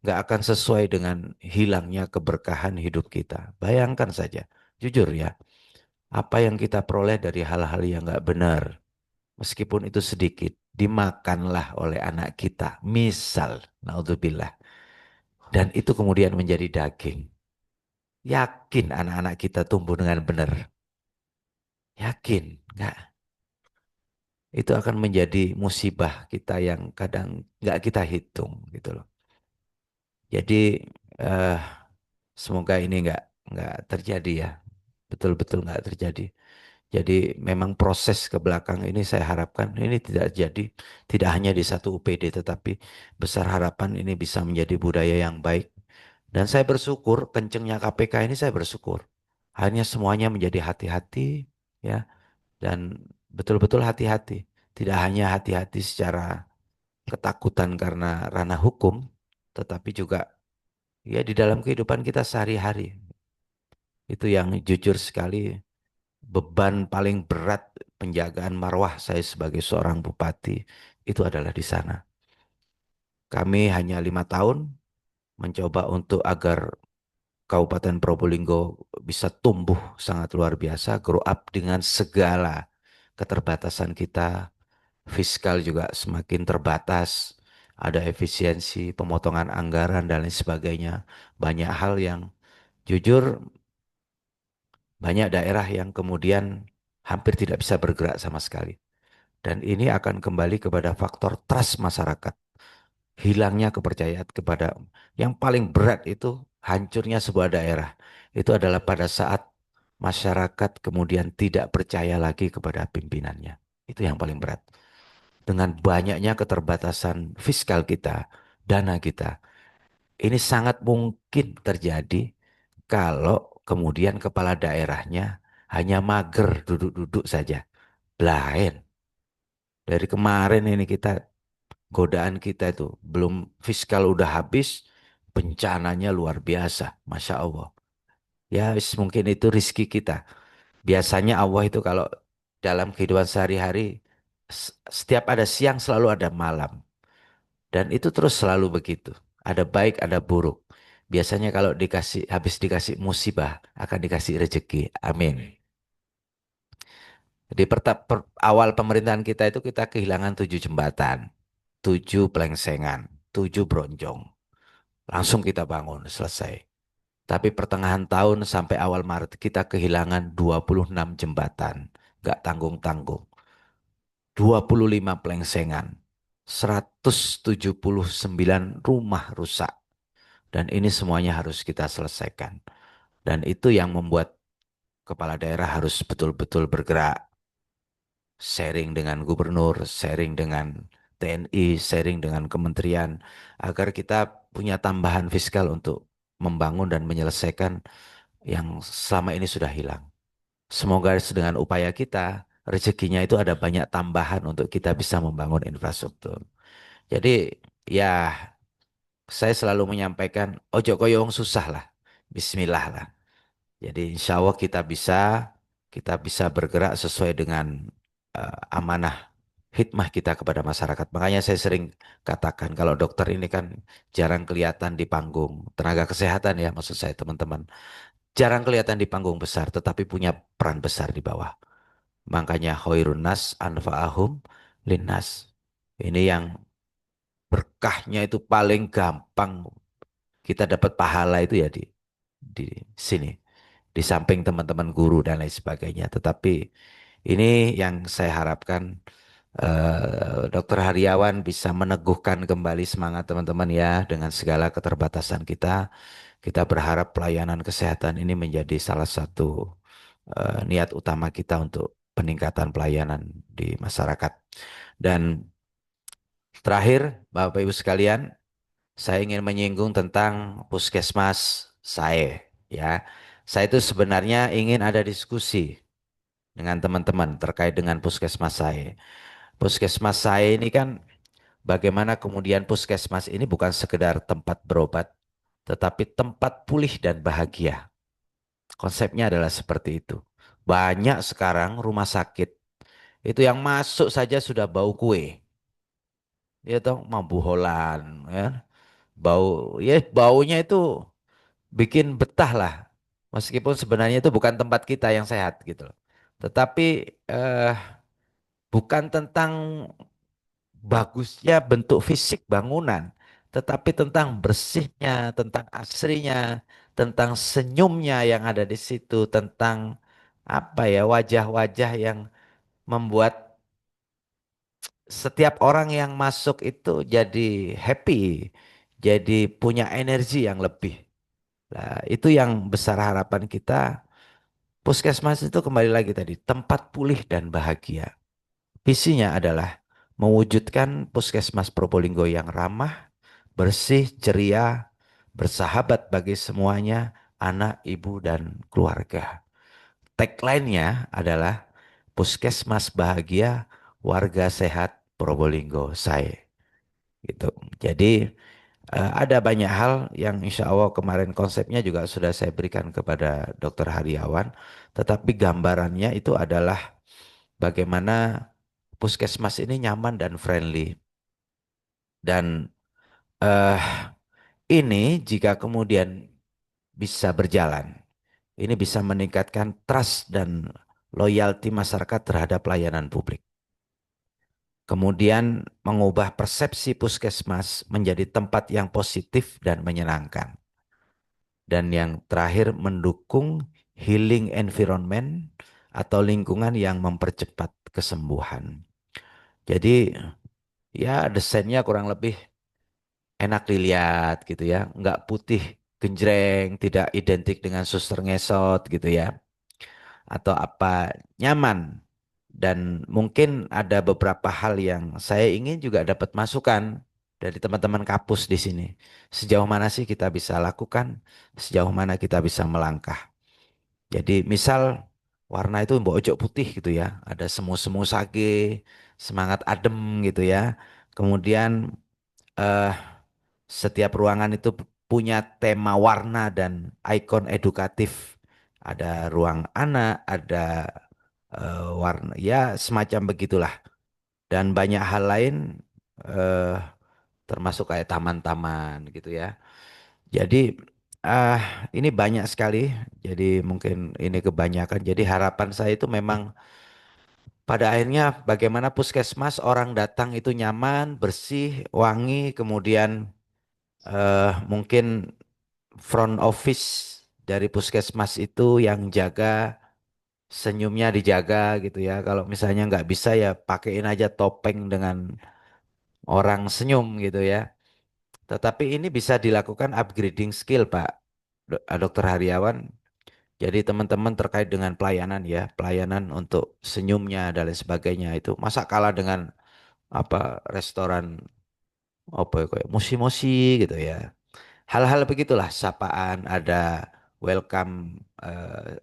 akan sesuai dengan hilangnya keberkahan hidup kita. Bayangkan saja, jujur ya, apa yang kita peroleh dari hal-hal yang nggak benar, meskipun itu sedikit, dimakanlah oleh anak kita. Misal, naudzubillah. Dan itu kemudian menjadi daging. Yakin anak-anak kita tumbuh dengan benar. Yakin, nggak? Itu akan menjadi musibah kita yang kadang nggak kita hitung gitu loh. Jadi eh, semoga ini nggak terjadi ya, betul-betul nggak terjadi. Jadi memang proses ke belakang ini saya harapkan ini tidak jadi, tidak hanya di satu UPD, tetapi besar harapan ini bisa menjadi budaya yang baik. Dan saya bersyukur kencengnya KPK ini saya bersyukur. Hanya semuanya menjadi hati-hati ya dan betul-betul hati-hati. Tidak hanya hati-hati secara ketakutan karena ranah hukum, tetapi juga ya di dalam kehidupan kita sehari-hari. Itu yang jujur sekali beban paling berat penjagaan marwah saya sebagai seorang bupati itu adalah di sana. Kami hanya 5 tahun mencoba untuk agar Kabupaten Probolinggo bisa tumbuh sangat luar biasa, grow up dengan segala keterbatasan kita, fiskal juga semakin terbatas, ada efisiensi, pemotongan anggaran dan lain sebagainya. Banyak hal yang jujur banyak daerah yang kemudian hampir tidak bisa bergerak sama sekali. Dan ini akan kembali kepada faktor trust masyarakat. Hilangnya kepercayaan kepada yang paling berat itu hancurnya sebuah daerah. Itu adalah pada saat masyarakat kemudian tidak percaya lagi kepada pimpinannya. Itu yang paling berat. Dengan banyaknya keterbatasan fiskal kita, dana kita, ini sangat mungkin terjadi kalau kemudian kepala daerahnya hanya mager duduk-duduk saja. Lain. Dari kemarin ini godaan kita itu belum fiskal udah habis, bencananya luar biasa, Masya Allah. Ya mungkin itu rizki kita. Biasanya Allah itu kalau dalam kehidupan sehari-hari, setiap ada siang selalu ada malam. Dan itu terus selalu begitu. Ada baik, ada buruk. Biasanya kalau habis dikasih musibah, akan dikasih rezeki. Amin. Di awal pemerintahan kita itu kita kehilangan 7 jembatan, 7 pelengsengan, 7 bronjong. Langsung kita bangun, selesai. Tapi pertengahan tahun sampai awal Maret kita kehilangan 26 jembatan. Gak tanggung-tanggung. 25 pelengsengan. 179 rumah rusak. Dan ini semuanya harus kita selesaikan. Dan itu yang membuat kepala daerah harus betul-betul bergerak. Sharing dengan gubernur, sharing dengan TNI, sharing dengan kementerian. Agar kita punya tambahan fiskal untuk membangun dan menyelesaikan yang selama ini sudah hilang. Semoga dengan upaya kita, rezekinya itu ada banyak tambahan untuk kita bisa membangun infrastruktur. Jadi ya saya selalu menyampaikan, ojo koyong susah lah, bismillah lah. Jadi insya Allah kita bisa bergerak sesuai dengan amanah hikmah kita kepada masyarakat. Makanya saya sering katakan kalau dokter ini kan jarang kelihatan di panggung, tenaga kesehatan ya maksud saya teman-teman. Jarang kelihatan di panggung besar tetapi punya peran besar di bawah. Makanya khairun nas anfa'ahum linnas. Ini yang berkahnya itu paling gampang kita dapat pahala itu ya di sini. Di samping teman-teman guru dan lain sebagainya. Tetapi ini yang saya harapkan Dokter Hariawan bisa meneguhkan kembali semangat teman-teman ya dengan segala keterbatasan kita. Kita berharap pelayanan kesehatan ini menjadi salah satu niat utama kita untuk peningkatan pelayanan di masyarakat. Dan terakhir, Bapak Ibu sekalian, saya ingin menyinggung tentang puskesmas saya. Ya, saya itu sebenarnya ingin ada diskusi dengan teman-teman terkait dengan puskesmas saya. Puskesmas saya ini kan bagaimana kemudian puskesmas ini bukan sekedar tempat berobat, tetapi tempat pulih dan bahagia. Konsepnya adalah seperti itu. Banyak sekarang rumah sakit itu yang masuk saja sudah bau kue. Ya toh, mampu Holland, ya. Baunya itu bikin betah lah. Meskipun sebenarnya itu bukan tempat kita yang sehat gitu loh. Tetapi eh, bukan tentang bagusnya bentuk fisik bangunan, tetapi tentang bersihnya, tentang asrinya, tentang senyumnya yang ada di situ, tentang apa ya wajah-wajah yang membuat setiap orang yang masuk itu jadi happy, jadi punya energi yang lebih. Nah, itu yang besar harapan kita. Puskesmas itu kembali lagi tadi, tempat pulih dan bahagia. Visinya adalah mewujudkan Puskesmas Probolinggo yang ramah, bersih, ceria, bersahabat bagi semuanya, anak, ibu, dan keluarga. Tagline-nya adalah Puskesmas bahagia, warga sehat Probolinggo saya. Gitu. Jadi ada banyak hal yang insya Allah kemarin konsepnya juga sudah saya berikan kepada Dokter Hariawan. Tetapi gambarannya itu adalah bagaimana puskesmas ini nyaman dan friendly. Dan eh, ini jika kemudian bisa berjalan, ini bisa meningkatkan trust dan loyalty masyarakat terhadap pelayanan publik. Kemudian mengubah persepsi puskesmas menjadi tempat yang positif dan menyenangkan. Dan yang terakhir mendukung healing environment atau lingkungan yang mempercepat kesembuhan. Jadi ya desainnya kurang lebih enak dilihat gitu ya, nggak putih genjreng, tidak identik dengan suster ngesot gitu ya, atau apa, nyaman. Dan mungkin ada beberapa hal yang saya ingin juga dapat masukan dari teman-teman kapus di sini. Sejauh mana sih kita bisa lakukan, sejauh mana kita bisa melangkah. Jadi misal warna itu mbok ojo putih gitu ya, ada semu-semu sage, semangat adem gitu ya. Kemudian eh, setiap ruangan itu punya tema warna dan ikon edukatif. Ada ruang anak, ada warna, ya semacam begitulah. Dan banyak hal lain eh, termasuk kayak taman-taman gitu ya. Jadi ini banyak sekali. Jadi mungkin ini kebanyakan. Jadi harapan saya itu memang pada akhirnya bagaimana puskesmas orang datang itu nyaman, bersih, wangi, kemudian mungkin front office dari puskesmas itu yang jaga senyumnya dijaga gitu ya. Kalau misalnya nggak bisa ya pakein aja topeng dengan orang senyum gitu ya. Tetapi ini bisa dilakukan upgrading skill Pak Dokter Hariawan. Jadi teman-teman terkait dengan pelayanan ya, pelayanan untuk senyumnya dan lain sebagainya itu masa kalah dengan apa restoran apa ya kayak musi-musi gitu ya. Hal-hal begitulah sapaan ada welcome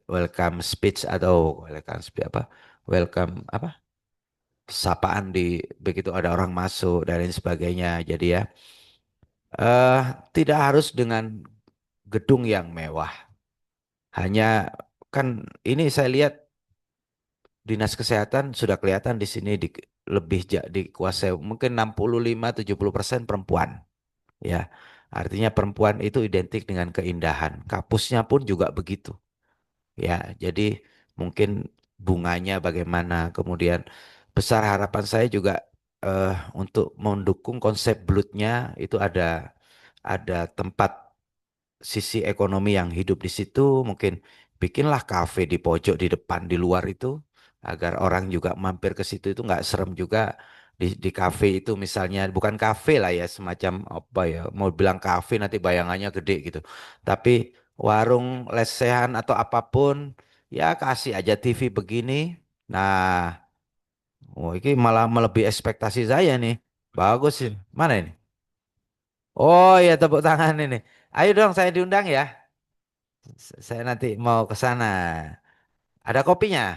welcome speech atau welcome speech apa? Welcome apa? Sapaan di begitu ada orang masuk dan lain sebagainya. Jadi ya eh tidak harus dengan gedung yang mewah. Hanya kan ini saya lihat Dinas Kesehatan sudah kelihatan di sini lebih dikuasai mungkin 65-70% perempuan. Ya, artinya perempuan itu identik dengan keindahan. Kapusnya pun juga begitu. Ya, jadi mungkin bunganya bagaimana. Kemudian besar harapan saya juga untuk mendukung konsep blutnya itu ada tempat sisi ekonomi yang hidup di situ, mungkin bikinlah kafe di pojok di depan di luar itu agar orang juga mampir ke situ itu nggak serem juga di kafe itu misalnya bukan kafe lah ya semacam apa ya mau bilang kafe nanti bayangannya gede gitu. Tapi warung lesehan atau apapun ya kasih aja TV begini. Nah, oh ini malah melebihi ekspektasi saya nih. Bagus sih. Mana ini? Oh ya tepuk tangan ini. Ayo dong saya diundang ya. Saya nanti mau ke sana. Ada kopinya?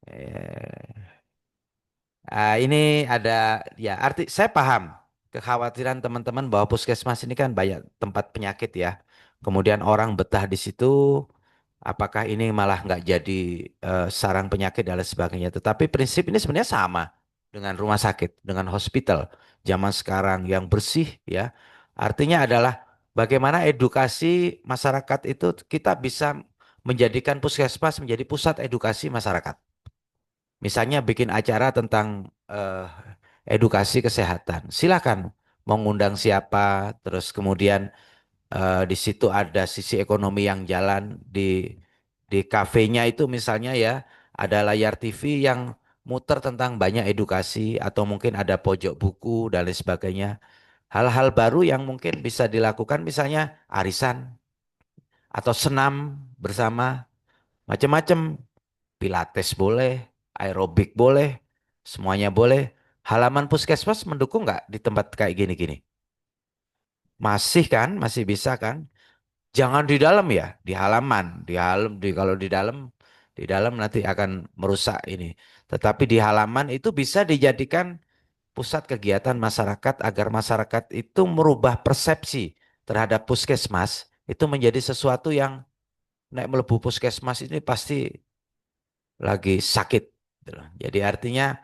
Eh, ini ada ya arti saya paham kekhawatiran teman-teman bahwa puskesmas ini kan banyak tempat penyakit ya. Kemudian orang betah di situ, apakah ini malah nggak jadi sarang penyakit dan lain sebagainya. Tetapi prinsip ini sebenarnya sama dengan rumah sakit, dengan hospital zaman sekarang yang bersih ya. Artinya adalah bagaimana edukasi masyarakat itu kita bisa menjadikan puskesmas menjadi pusat edukasi masyarakat. Misalnya bikin acara tentang edukasi kesehatan. Silakan mengundang siapa, terus kemudian di situ ada sisi ekonomi yang jalan di kafenya itu misalnya ya ada layar TV yang muter tentang banyak edukasi atau mungkin ada pojok buku dan lain sebagainya. Hal-hal baru yang mungkin bisa dilakukan misalnya arisan atau senam bersama macam-macam. Pilates boleh, aerobik boleh, semuanya boleh. Halaman puskesmas mendukung nggak di tempat kayak gini-gini? Masih kan, masih bisa kan? Jangan di dalam ya, di halaman, kalau di dalam nanti akan merusak ini. Tetapi di halaman itu bisa dijadikan pusat kegiatan masyarakat agar masyarakat itu merubah persepsi terhadap puskesmas itu menjadi sesuatu yang naik melebu puskesmas ini pasti lagi sakit, gitu loh. Jadi artinya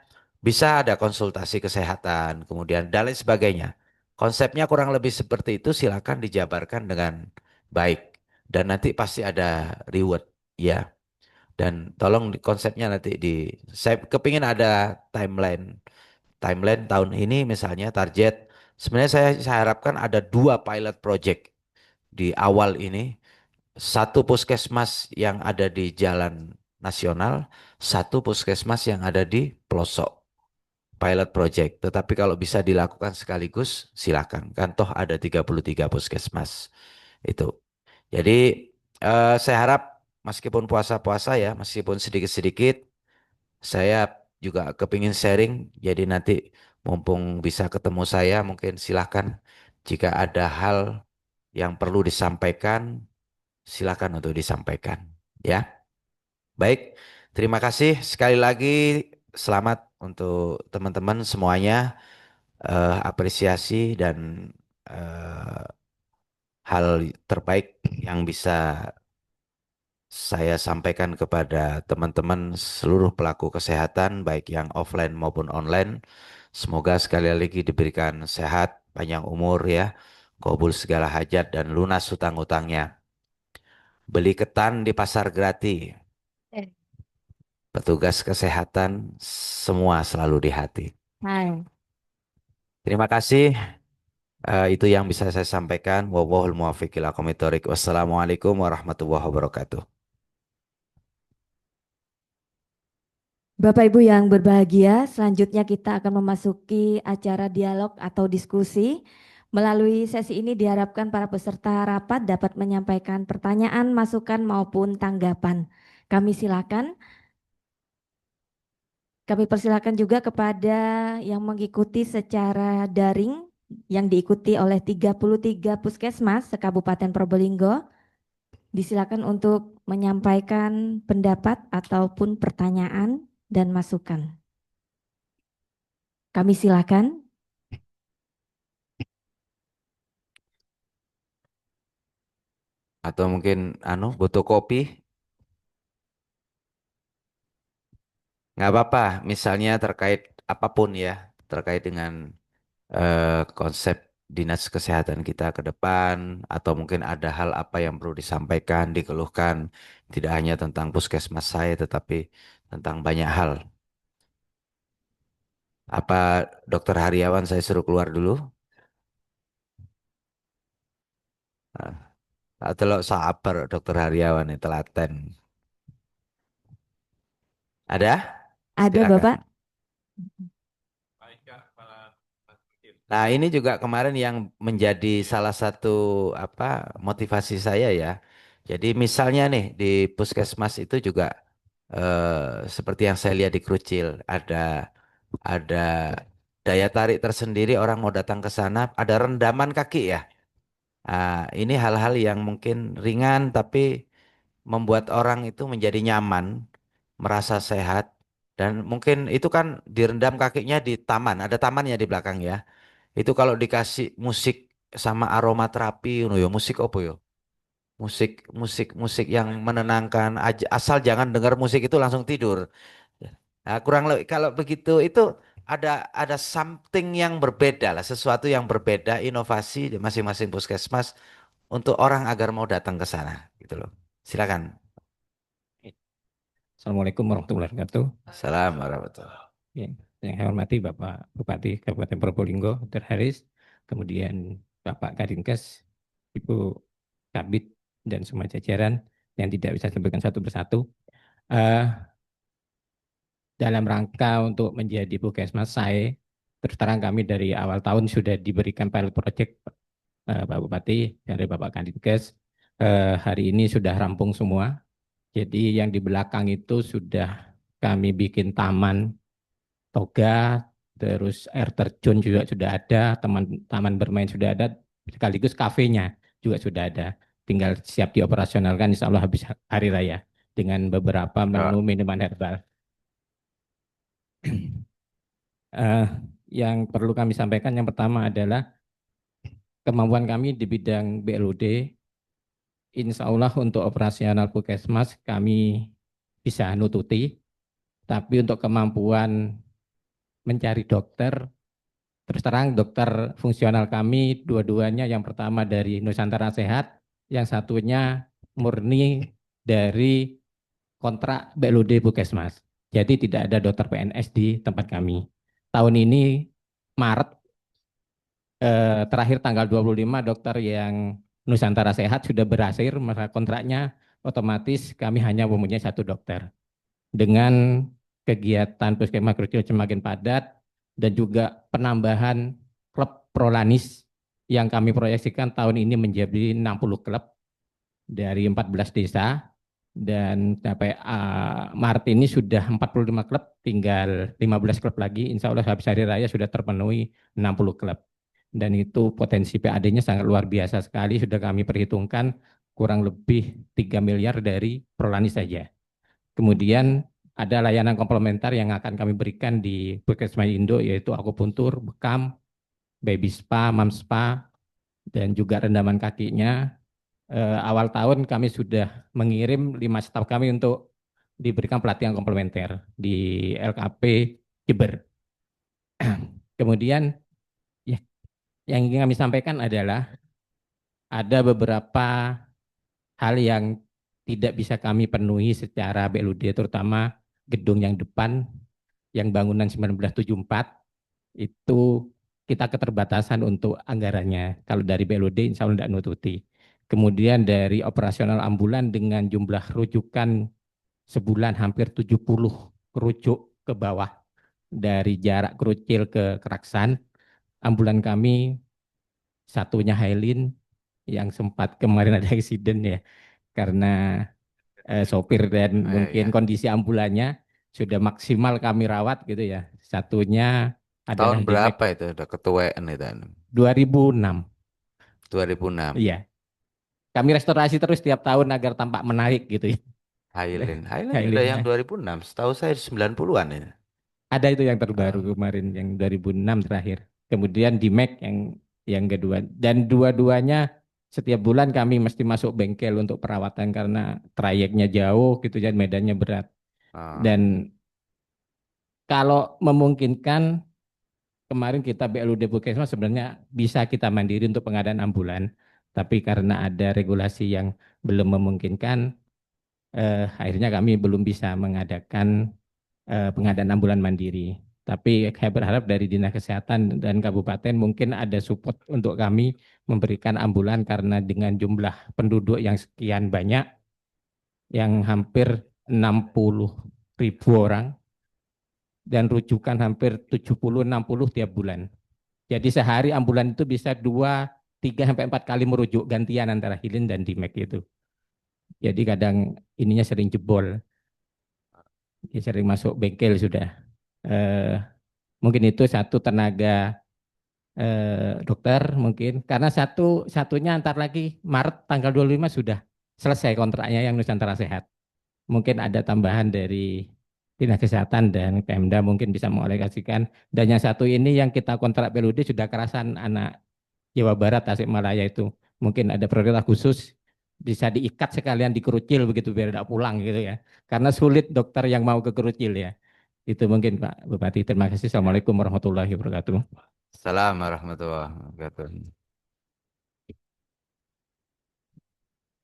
bisa ada konsultasi kesehatan, kemudian dan lain sebagainya. Konsepnya kurang lebih seperti itu, silakan dijabarkan dengan baik dan nanti pasti ada reward ya. Dan tolong konsepnya nanti saya kepingin ada timeline timeline tahun ini misalnya target. Sebenarnya saya harapkan ada 2 pilot project di awal ini. Satu puskesmas yang ada di jalan nasional, satu puskesmas yang ada di pelosok. Pilot project. Tetapi kalau bisa dilakukan sekaligus, silakan. Kan toh ada 33 puskesmas. Itu. Jadi saya harap meskipun puasa-puasa ya, meskipun sedikit-sedikit, saya juga kepingin sharing. Jadi nanti mumpung bisa ketemu saya, mungkin silahkan jika ada hal yang perlu disampaikan, silakan untuk disampaikan. Ya, baik. Terima kasih sekali lagi. Selamat untuk teman-teman semuanya. Apresiasi dan eh, hal terbaik yang bisa saya sampaikan kepada teman-teman seluruh pelaku kesehatan, baik yang offline maupun online. Semoga sekali lagi diberikan sehat, panjang umur ya, kabul segala hajat dan lunas hutang-hutangnya. Beli ketan di pasar gratis, petugas kesehatan semua selalu di hati. Hai. Terima kasih. Itu yang bisa saya sampaikan. Wallahul muwaffiq ila aqwamit thoriq. Wassalamualaikum warahmatullahi wabarakatuh. Bapak Ibu yang berbahagia, selanjutnya kita akan memasuki acara dialog atau diskusi. Melalui sesi ini diharapkan para peserta rapat dapat menyampaikan pertanyaan, masukan maupun tanggapan. Kami silakan. Kami persilakan juga kepada yang mengikuti secara daring yang diikuti oleh 33 puskesmas se-Kabupaten Probolinggo. Disilakan untuk menyampaikan pendapat ataupun pertanyaan dan masukan. Kami silakan. Atau mungkin butuh kopi? Nggak apa-apa. Misalnya terkait apapun ya, terkait dengan konsep dinas kesehatan kita ke depan, atau mungkin ada hal apa yang perlu disampaikan, dikeluhkan, tidak hanya tentang puskesmas saya, tetapi tentang banyak hal. Apa Dokter Hariawan saya suruh keluar dulu? Atau sabar Dokter Hariawan ini telaten. Ada? Ada Silakan. Bapak? Nah, ini juga kemarin yang menjadi salah satu motivasi saya ya. Jadi misalnya nih di puskesmas itu juga seperti yang saya lihat di Krucil ada daya tarik tersendiri orang mau datang ke sana, ada rendaman kaki ya. Ini hal-hal yang mungkin ringan tapi membuat orang itu menjadi nyaman, merasa sehat dan mungkin itu kan direndam kakinya di taman, ada tamannya di belakang ya. Itu kalau dikasih musik sama aromaterapi, yo musik apa yo? Musik yang menenangkan aja, asal jangan dengar musik itu langsung tidur. Nah, kurang lebih kalau begitu itu ada something yang berbeda lah, sesuatu yang berbeda, inovasi di masing-masing puskesmas untuk orang agar mau datang ke sana, gitu loh. Silakan. Assalamualaikum warahmatullahi wabarakatuh. Assalamualaikum warahmatullahi wabarakatuh. Yang saya hormati Bapak Bupati Kabupaten Probolinggo, Dr. Haris, kemudian Bapak Kadinkes, Ibu Kabid, dan semua jajaran yang tidak bisa sebutkan satu persatu. Dalam rangka untuk menjadi Puskesmas saya, terus terang kami dari awal tahun sudah diberikan pilot project Pak Bupati dari Bapak Kadinkes. Hari ini sudah rampung semua. Jadi yang di belakang itu sudah kami bikin taman toga, terus air terjun juga sudah ada, taman bermain sudah ada, sekaligus kafenya juga sudah ada. Tinggal siap dioperasionalkan insya Allah habis hari raya dengan beberapa menu minuman herbal. Yang perlu kami sampaikan yang pertama adalah kemampuan kami di bidang BLOD. Insya Allah untuk operasional puskesmas kami bisa nututi, tapi untuk kemampuan mencari dokter, terus terang dokter fungsional kami dua-duanya, yang pertama dari Nusantara Sehat, yang satunya murni dari kontrak BLOD Puskesmas. Jadi tidak ada dokter PNS di tempat kami. tahun ini Maret terakhir tanggal 25 dokter yang Nusantara Sehat sudah berakhir masa kontraknya, otomatis kami hanya mempunyai satu dokter. Dengan kegiatan puskesmas kecil semakin padat dan juga penambahan klub Prolanis yang kami proyeksikan tahun ini menjadi 60 klub dari 14 desa, dan sampai Maret ini sudah 45 klub, tinggal 15 klub lagi. Insya Allah habis hari raya sudah terpenuhi 60 klub. Dan itu potensi PAD-nya sangat luar biasa sekali, sudah kami perhitungkan kurang lebih 3 miliar dari Prolanis saja. Kemudian ada layanan komplementer yang akan kami berikan di Puskesmas Indo, yaitu akupuntur, bekam, baby spa, mom spa, dan juga rendaman kakinya. Awal tahun kami sudah mengirim 5 staf kami untuk diberikan pelatihan komplementer di LKP Jember. Kemudian ya, yang ingin kami sampaikan adalah ada beberapa hal yang tidak bisa kami penuhi secara BLUD, terutama gedung yang depan yang bangunan 1974 itu kita keterbatasan untuk anggarannya. Kalau dari BLUD insya Allah tidak nututi. Kemudian dari operasional ambulan dengan jumlah rujukan sebulan hampir 70 rujuk ke bawah dari jarak Krucil ke Keraksan. Ambulan kami satunya Hailin yang sempat kemarin ada eksiden ya karena sopir dan mungkin Ya. kondisi ambulannya sudah maksimal kami rawat gitu ya. Satunya adalah Tahun di Mac berapa itu udah ketuaan itu? 2006. 2006. Iya, kami restorasi terus tiap tahun agar tampak menarik gitu ya. Highland. Highland udah yang Hailinnya. 2006. Setahu saya 90-an ya. Ada itu yang terbaru Ah, kemarin yang 2006 terakhir. Kemudian di Mac yang kedua, dan dua-duanya setiap bulan kami mesti masuk bengkel untuk perawatan karena trayeknya jauh gitu ya, medannya berat. ah. Dan kalau memungkinkan kemarin kita BLUD Puskesmas sebenarnya bisa kita mandiri untuk pengadaan ambulan, tapi karena ada regulasi yang belum memungkinkan, akhirnya kami belum bisa mengadakan pengadaan ambulan mandiri. Tapi saya berharap dari Dinas Kesehatan dan Kabupaten mungkin ada support untuk kami memberikan ambulan karena dengan jumlah penduduk yang sekian banyak, yang hampir 60.000 orang, dan rujukan hampir 70-60 tiap bulan. Jadi sehari ambulan itu bisa 2, 3 sampai 4 kali merujuk gantian antara Hilin dan Dimek itu. Jadi kadang ininya sering jebol, ya sering masuk bengkel sudah. Eh, Mungkin itu satu tenaga dokter mungkin karena satunya antar lagi Maret tanggal 25 sudah selesai kontraknya yang Nusantara Sehat. Mungkin ada tambahan dari Dinas Kesehatan dan Pemda mungkin bisa mengalokasikan, dan yang satu ini yang kita kontrak PLUD sudah kerasan anak Jawa Barat, Tasikmalaya itu mungkin ada prioritas khusus bisa diikat sekalian di Kerucil begitu biar tidak pulang gitu ya. Karena sulit dokter yang mau ke Kerucil ya. Itu mungkin Pak Bupati. Terima kasih. Assalamualaikum warahmatullahi wabarakatuh. Assalamualaikum warahmatullahi wabarakatuh.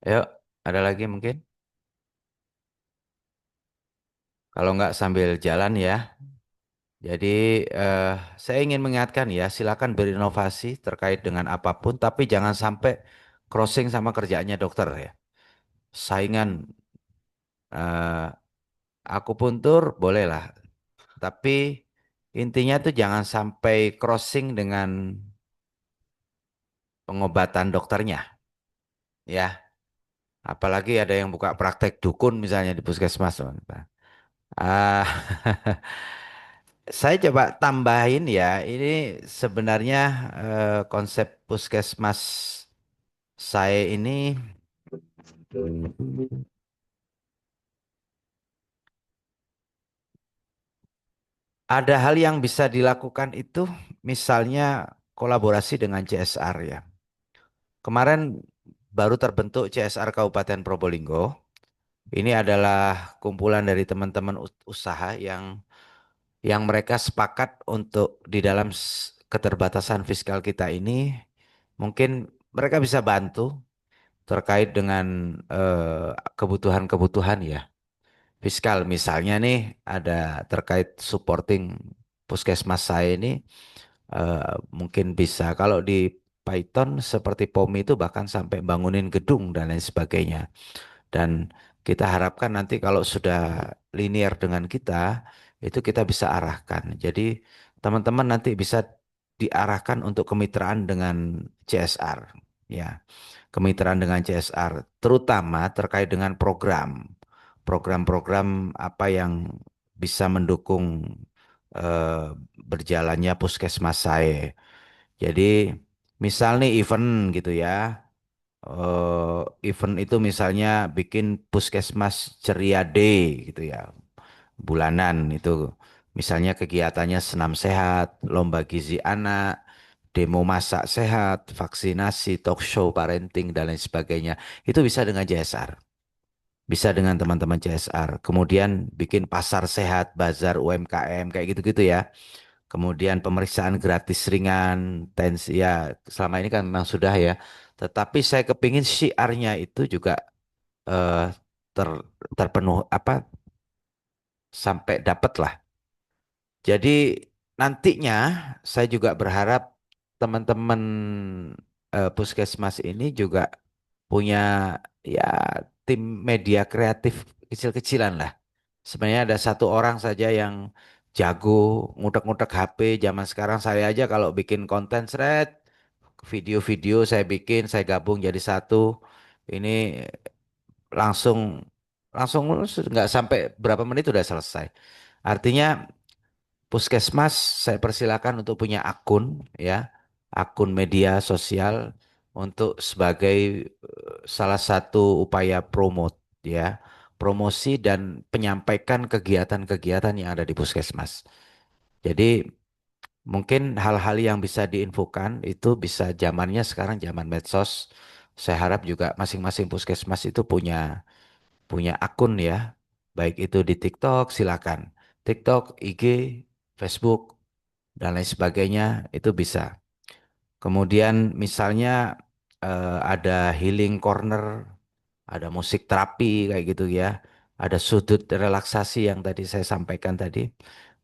Ayo, ada lagi mungkin? Kalau nggak sambil jalan ya. Jadi saya ingin mengingatkan ya, silakan berinovasi terkait dengan apapun, tapi jangan sampai crossing sama kerjaannya dokter ya. Saingan eh, akupuntur bolehlah, tapi intinya tuh jangan sampai crossing dengan pengobatan dokternya, ya. Apalagi ada yang buka praktek dukun misalnya di puskesmas. Ah, saya coba tambahin ya, ini sebenarnya konsep puskesmas saya ini ada hal yang bisa dilakukan itu, misalnya kolaborasi dengan CSR ya. Kemarin baru terbentuk CSR Kabupaten Probolinggo. Ini adalah kumpulan dari teman-teman usaha yang mereka sepakat untuk di dalam keterbatasan fiskal kita ini mungkin mereka bisa bantu terkait dengan kebutuhan-kebutuhan ya fiskal. Misalnya nih ada terkait supporting puskesmas saya ini mungkin bisa kalau di Python seperti POMI itu bahkan sampai bangunin gedung dan lain sebagainya. Dan kita harapkan nanti kalau sudah linear dengan kita, itu kita bisa arahkan. Jadi teman-teman nanti bisa diarahkan untuk kemitraan dengan CSR. Ya, kemitraan dengan CSR, terutama terkait dengan program-program apa yang bisa mendukung eh, berjalannya puskesmas saya. Jadi misal nih event gitu ya, event itu misalnya bikin Puskesmas Ceria Day gitu ya, bulanan itu. Misalnya kegiatannya senam sehat, lomba gizi anak, demo masak sehat, vaksinasi, talk show parenting dan lain sebagainya. Itu bisa dengan CSR. Bisa dengan teman-teman CSR. Kemudian bikin pasar sehat, bazar UMKM kayak gitu-gitu ya. Kemudian pemeriksaan gratis ringan, ya selama ini kan memang sudah ya. Tetapi saya kepingin syiarnya itu juga eh, ter, terpenuh apa sampai dapat lah. Jadi nantinya saya juga berharap teman-teman puskesmas ini juga punya ya tim media kreatif kecil-kecilan lah. Sebenarnya ada satu orang saja yang jago ngutek-ngutek HP zaman sekarang. Saya aja kalau bikin konten thread, video-video saya bikin, saya gabung jadi satu. Ini langsung langsung nggak sampai berapa menit udah selesai. Artinya puskesmas saya persilakan untuk punya akun ya, akun media sosial untuk sebagai salah satu upaya promote ya, promosi dan penyampaikan kegiatan-kegiatan yang ada di puskesmas. Jadi mungkin hal-hal yang bisa diinfokan itu bisa zamannya sekarang zaman medsos. Saya harap juga masing-masing puskesmas itu punya punya akun ya. Baik itu di TikTok silakan. TikTok, IG, Facebook dan lain sebagainya itu bisa. Kemudian misalnya ada healing corner, ada musik terapi kayak gitu ya. Ada sudut relaksasi yang tadi saya sampaikan tadi.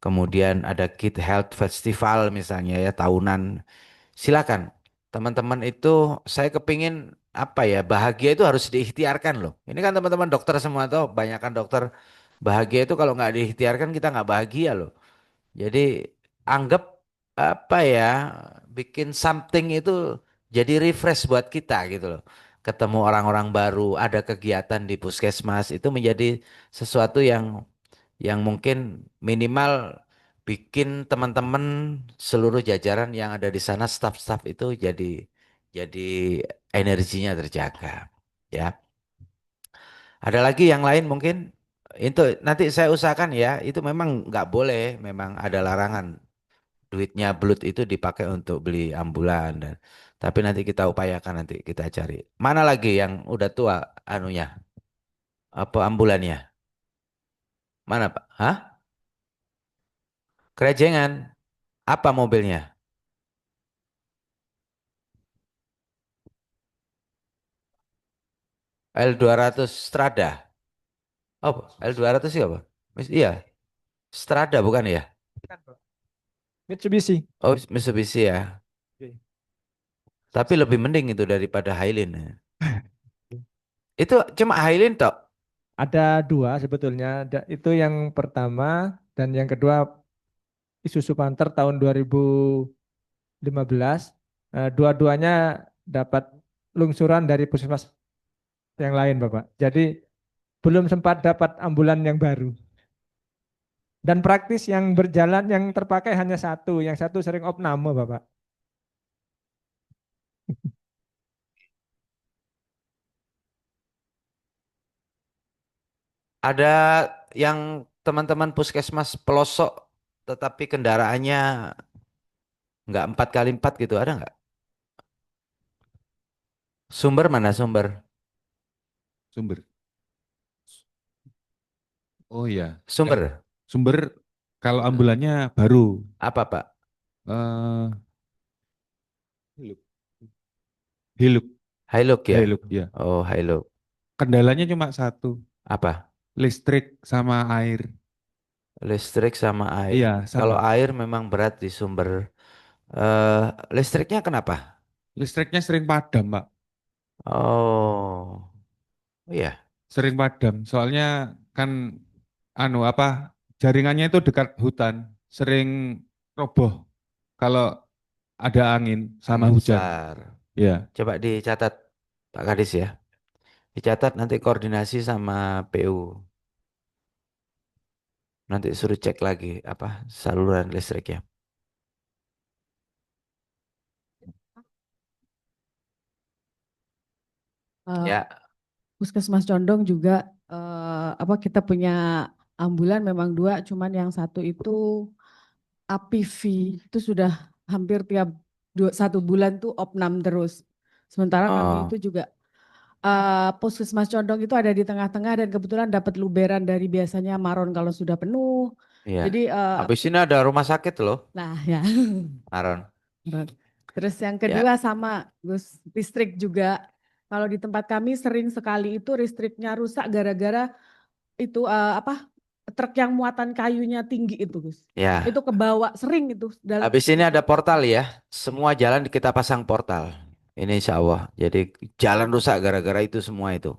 Kemudian ada Kid Health Festival misalnya ya tahunan. Silakan. Teman-teman itu saya kepingin apa ya bahagia itu harus diikhtiarkan loh. Ini kan teman-teman dokter semua tuh, banyakkan dokter bahagia itu kalau nggak diikhtiarkan kita nggak bahagia loh. Jadi anggap apa ya, bikin something itu jadi refresh buat kita gitu loh. Ketemu orang-orang baru, ada kegiatan di puskesmas itu menjadi sesuatu yang mungkin minimal bikin teman-teman seluruh jajaran yang ada di sana, staf-staf itu jadi energinya terjaga. Ya, ada lagi yang lain mungkin itu nanti saya usahakan ya. Itu memang nggak boleh, memang ada larangan duitnya belut itu dipakai untuk beli ambulan dan tapi nanti kita upayakan nanti kita cari. Mana lagi yang udah tua anunya? Apa ambulannya? Mana, Pak? Hah? Kerejengan. Apa mobilnya? L200 Strada. Oh, L200 sih apa? Iya, Strada bukan ya? Kan, Pak. Mitsubishi. Oh, Mitsubishi ya. Oke. Tapi lebih mending itu daripada Highlander. Itu cuma Highlander tok. Ada dua sebetulnya. Itu yang pertama dan yang kedua Isuzu Panther tahun 2015. Dua-duanya dapat lungsuran dari puskesmas yang lain, Bapak. Jadi belum sempat dapat ambulan yang baru. Dan praktis yang berjalan yang terpakai hanya satu, yang satu sering opname, Bapak. Ada yang teman-teman puskesmas pelosok tetapi kendaraannya nggak 4x4 gitu, ada nggak? Sumber mana sumber? Sumber. Oh iya, Sumber sumber kalau ambulannya baru. apa Pak? eh Hiluk. Hiluk, Hilux ya? Hiluk ya. Oh Hilux. Kendalanya cuma satu, Apa? listrik sama air. Listrik sama air. Iya, Kalau sama. air memang berat di sumber. Listriknya kenapa? Listriknya sering padam, Pak. Oh, iya. Sering padam. Soalnya kan anu apa jaringannya itu dekat hutan, sering roboh kalau ada angin sama Angin hujan. besar. Ya, Coba dicatat, Pak Kadis ya. Dicatat nanti koordinasi sama PU. Nanti suruh cek lagi apa saluran listriknya. Eh, Ya, Puskesmas Condong juga apa kita punya ambulan memang dua, cuman yang satu itu APV itu sudah hampir tiap satu bulan tuh opnam terus. Sementara kami oh, itu juga Puskesmas Condong itu ada di tengah-tengah dan kebetulan dapat luberan dari biasanya Maron kalau sudah penuh. iya. Jadi Habis ini ada rumah sakit loh, nah ya. Aaron. Terus yang Ya, kedua sama Gus, listrik juga. Kalau di tempat kami sering sekali itu listriknya rusak gara-gara itu apa truk yang muatan kayunya tinggi itu Gus. ya. Itu kebawa sering itu dalam Habis ini ada portal ya. Semua jalan kita pasang portal. Ini insya Allah. Jadi jalan rusak gara-gara itu semua itu.